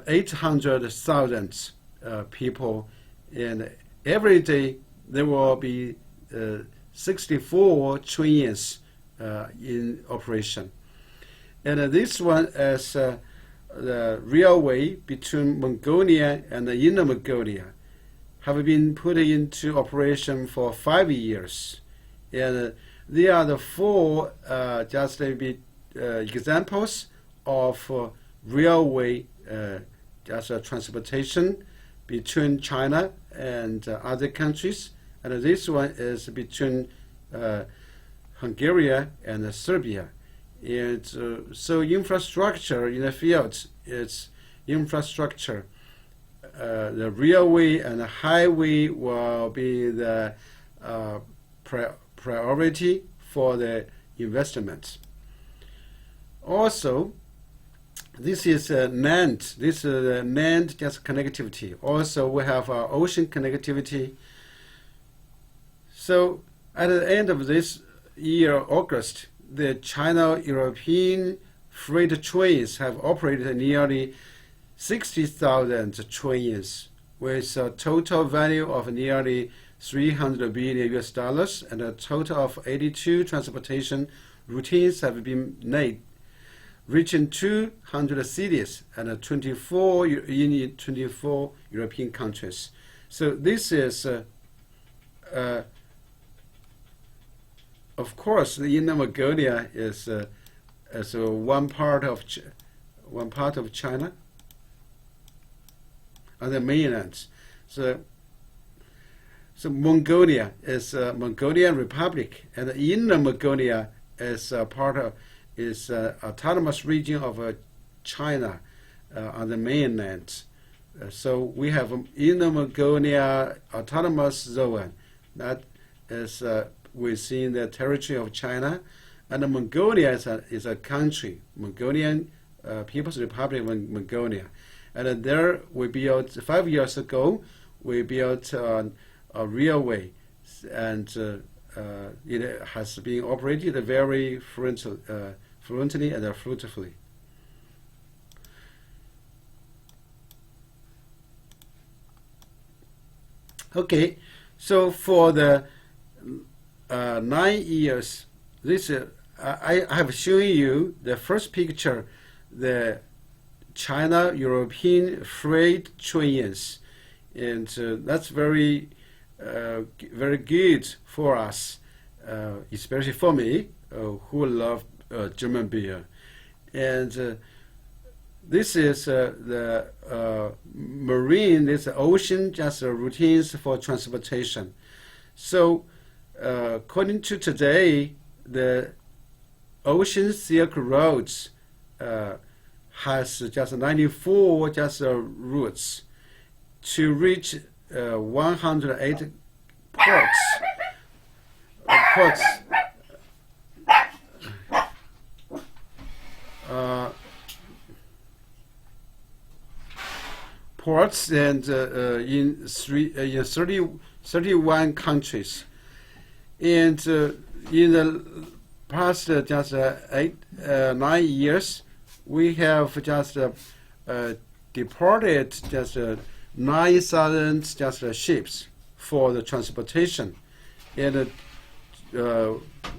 S1: 800,000 people, and every day there will be 64 trains in operation. And this one is the railway between Mongolia and Inner Mongolia, have been put into operation for 5 years. And they are the 4 examples of railway transportation between China and other countries. And this one is between Hungary and Serbia. And so infrastructure in the field is infrastructure. The railway and the highway will be the priority for the investments. Also, This is land. This is land just connectivity. Also, we have ocean connectivity. So at the end of this year, August, the China-European freight trains have operated nearly 60,000 trains with a total value of nearly $300 billion and a total of 82 transportation routines have been made, reaching 200 cities and 24 European countries. So this is, of course, the Inner Mongolia is one part of China on the mainland. So Mongolia is a Mongolian Republic, and the Inner Mongolia is autonomous region of China on the mainland. So we have Inner Mongolia Autonomous Zone that is within the territory of China, and Mongolia is a country, Mongolian People's Republic of Mongolia. And there we built 5 years ago. We built a railway, and it has been operated very fluently and fruitfully. Okay, so for the 9 years, this I have shown you the first picture, the China-European freight trains, and that's very good for us, especially for me, who love German beer. And this is the marine, this ocean, just routines for transportation. So according to today, the Ocean Silk Roads has just 94 routes to reach 108 ports. Ports and in 31 countries. And in the past 9 years, we have just deported 9,000 ships for the transportation, and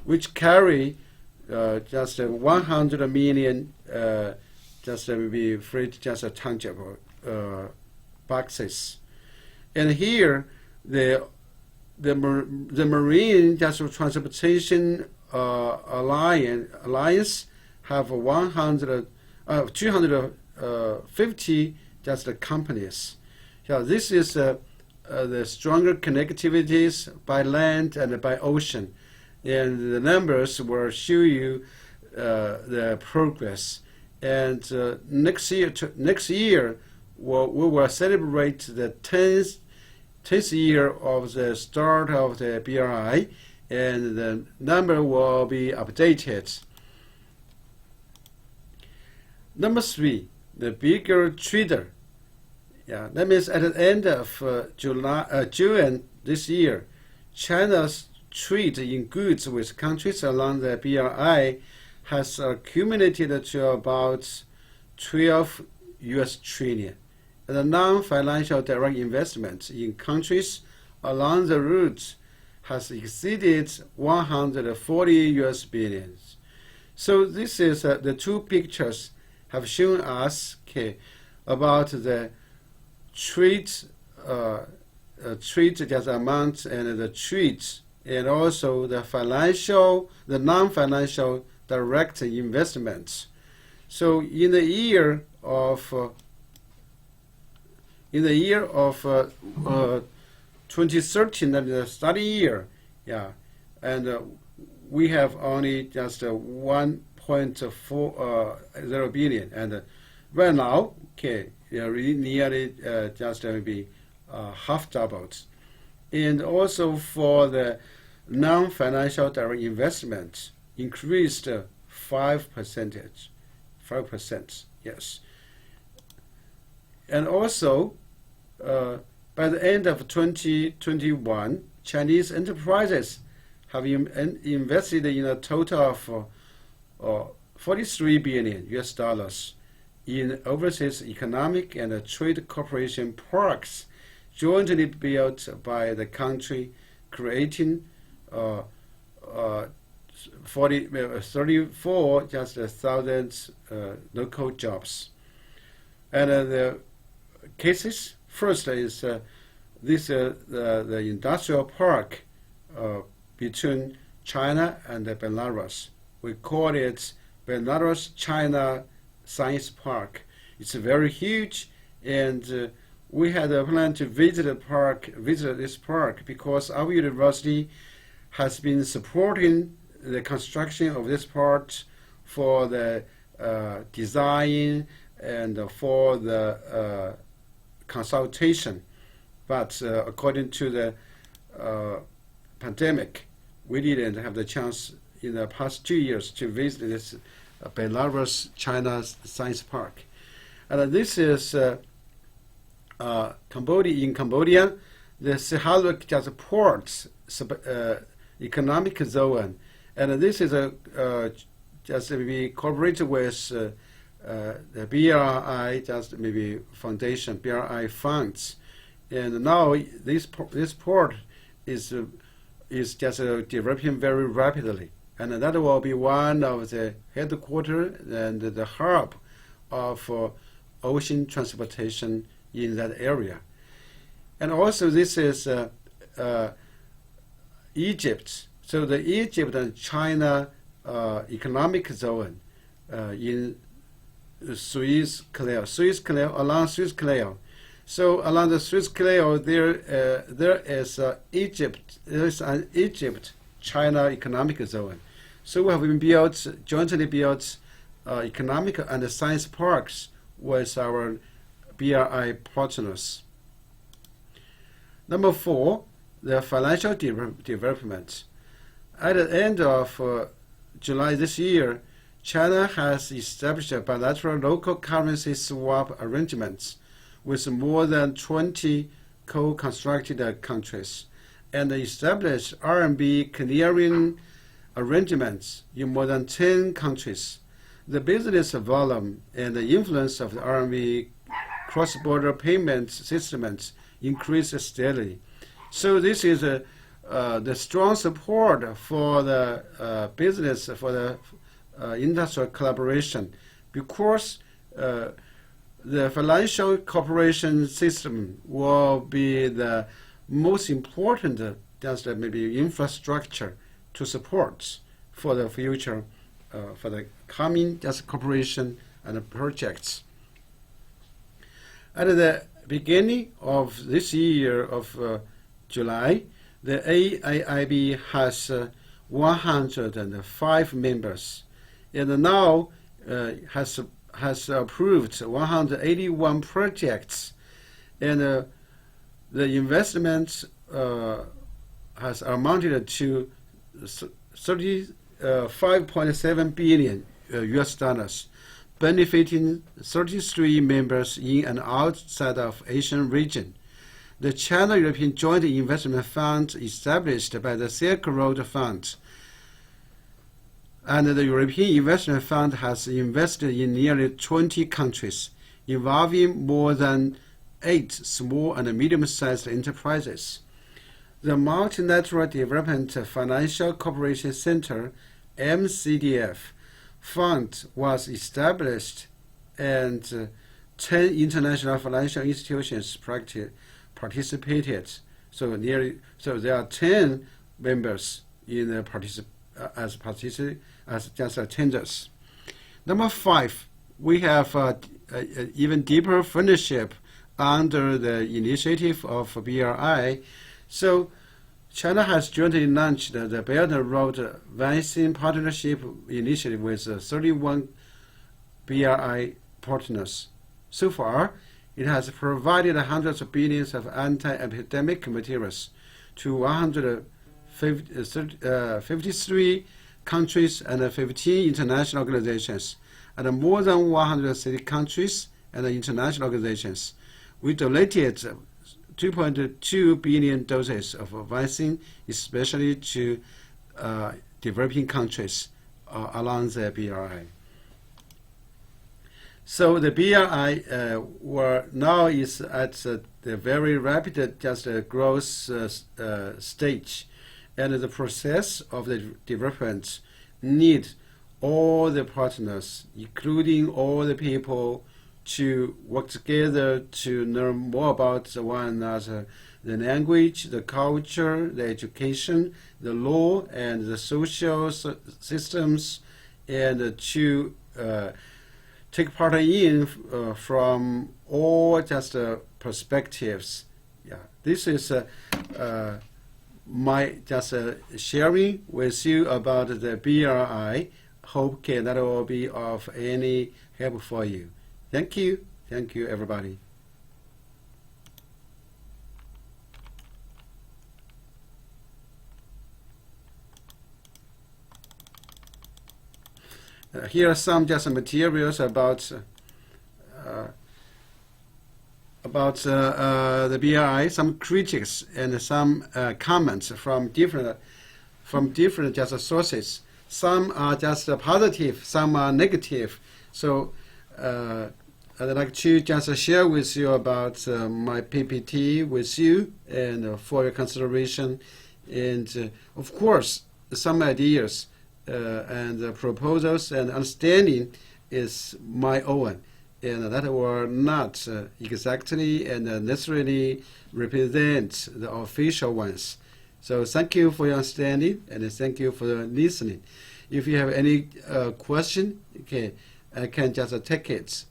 S1: which carry just 100 million be freight tangible boxes. And here the marine transportation alliance have 250 companies. So this is the stronger connectivities by land and by ocean, and the numbers will show you the progress. And next year we will celebrate the 10th year of the start of the BRI, and the number will be updated. Number 3, the bigger trader. Yeah, that means at the end of June this year, China's trade in goods with countries along the BRI has accumulated to about 12 US trillion. And the non-financial direct investment in countries along the route has exceeded 140 US billions. So this is the two pictures have shown us about the trade amount and the trade, and also the non-financial direct investments. So in the year of 2013, that is the study year, and we have only just 1.40 billion, and right now, nearly just be half doubled. And also for the non-financial direct investment increased 5%. Yes. And also, by the end of 2021, Chinese enterprises have invested in a total of $43 billion in overseas economic and trade cooperation parks jointly built by the country, creating 34,000 local jobs. And the cases, first is the industrial park between China and Belarus. We call it Belarus-China Science Park. It's very huge, and we had a plan to visit this park because our university has been supporting the construction of this park for the design and for the consultation. But according to the pandemic, we didn't have the chance in the past 2 years to visit this Belarus-China Science Park. And this is Cambodia. In Cambodia, the C.I.A. just port economic zone, and this is just we cooperate with the BRI, just maybe foundation, BRI funds, and now this port is just developing very rapidly, and that will be one of the headquarters and the hub of ocean transportation in that area. And also this is Egypt. So the Egypt and China economic zone in Suez Canal, along Suez Canal. So along the Suez Canal, there is an Egypt-China economic zone. So we have been jointly built economic and science parks with our BRI partners. Number 4, the financial development. At the end of July this year, China has established a bilateral local currency swap arrangements with more than 20 co-constructed countries and established RMB clearing arrangements in more than 10 countries. The business volume and the influence of the RMB cross-border payment systems increased steadily. So this is the strong support for the business, for the industrial collaboration, because the financial cooperation system will be the most important, just maybe infrastructure to support for the future, for the coming just cooperation and projects. At the beginning of this year of July, the AIIB has 105 members, and now has approved 181 projects, and the investment has amounted to $35.7 billion, benefiting 33 members in and outside of Asian region. The China-European Joint Investment Fund established by the Silk Road Fund, and the European Investment Fund has invested in nearly 20 countries, involving more than 8 small and medium-sized enterprises. The Multilateral Development Financial Cooperation Center, MCDF, fund was established, and 10 international financial institutions participated. So there are 10 members in the as just attenders. Number 5, we have even deeper friendship under the initiative of BRI. So China has jointly launched the Belt and Road Vaccine Partnership Initiative with 31 BRI partners. So far, it has provided hundreds of billions of anti-epidemic materials to 153 countries and 15 international organizations, and more than 160 countries and international organizations. We donated 2.2 billion doses of vaccine, especially to developing countries along the BRI. So the BRI now is at the very rapid growth stage, and the process of the development need all the partners, including all the people, to work together to learn more about one another, the language, the culture, the education, the law, and the social systems, and to take part in from all perspectives. Yeah, this is my sharing with you about the BRI. Hope that will be of any help for you. Thank you. Thank you, everybody. Here are some materials about the BRI, some critics and some comments from different sources. Some are just positive, some are negative. So I'd like to just share with you about my PPT with you and for your consideration. And of course, some ideas and proposals and understanding is my own, and that will not exactly and necessarily represent the official ones. So thank you for your understanding, and thank you for listening. If you have any question, okay, I can just take it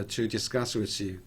S1: to discuss with you.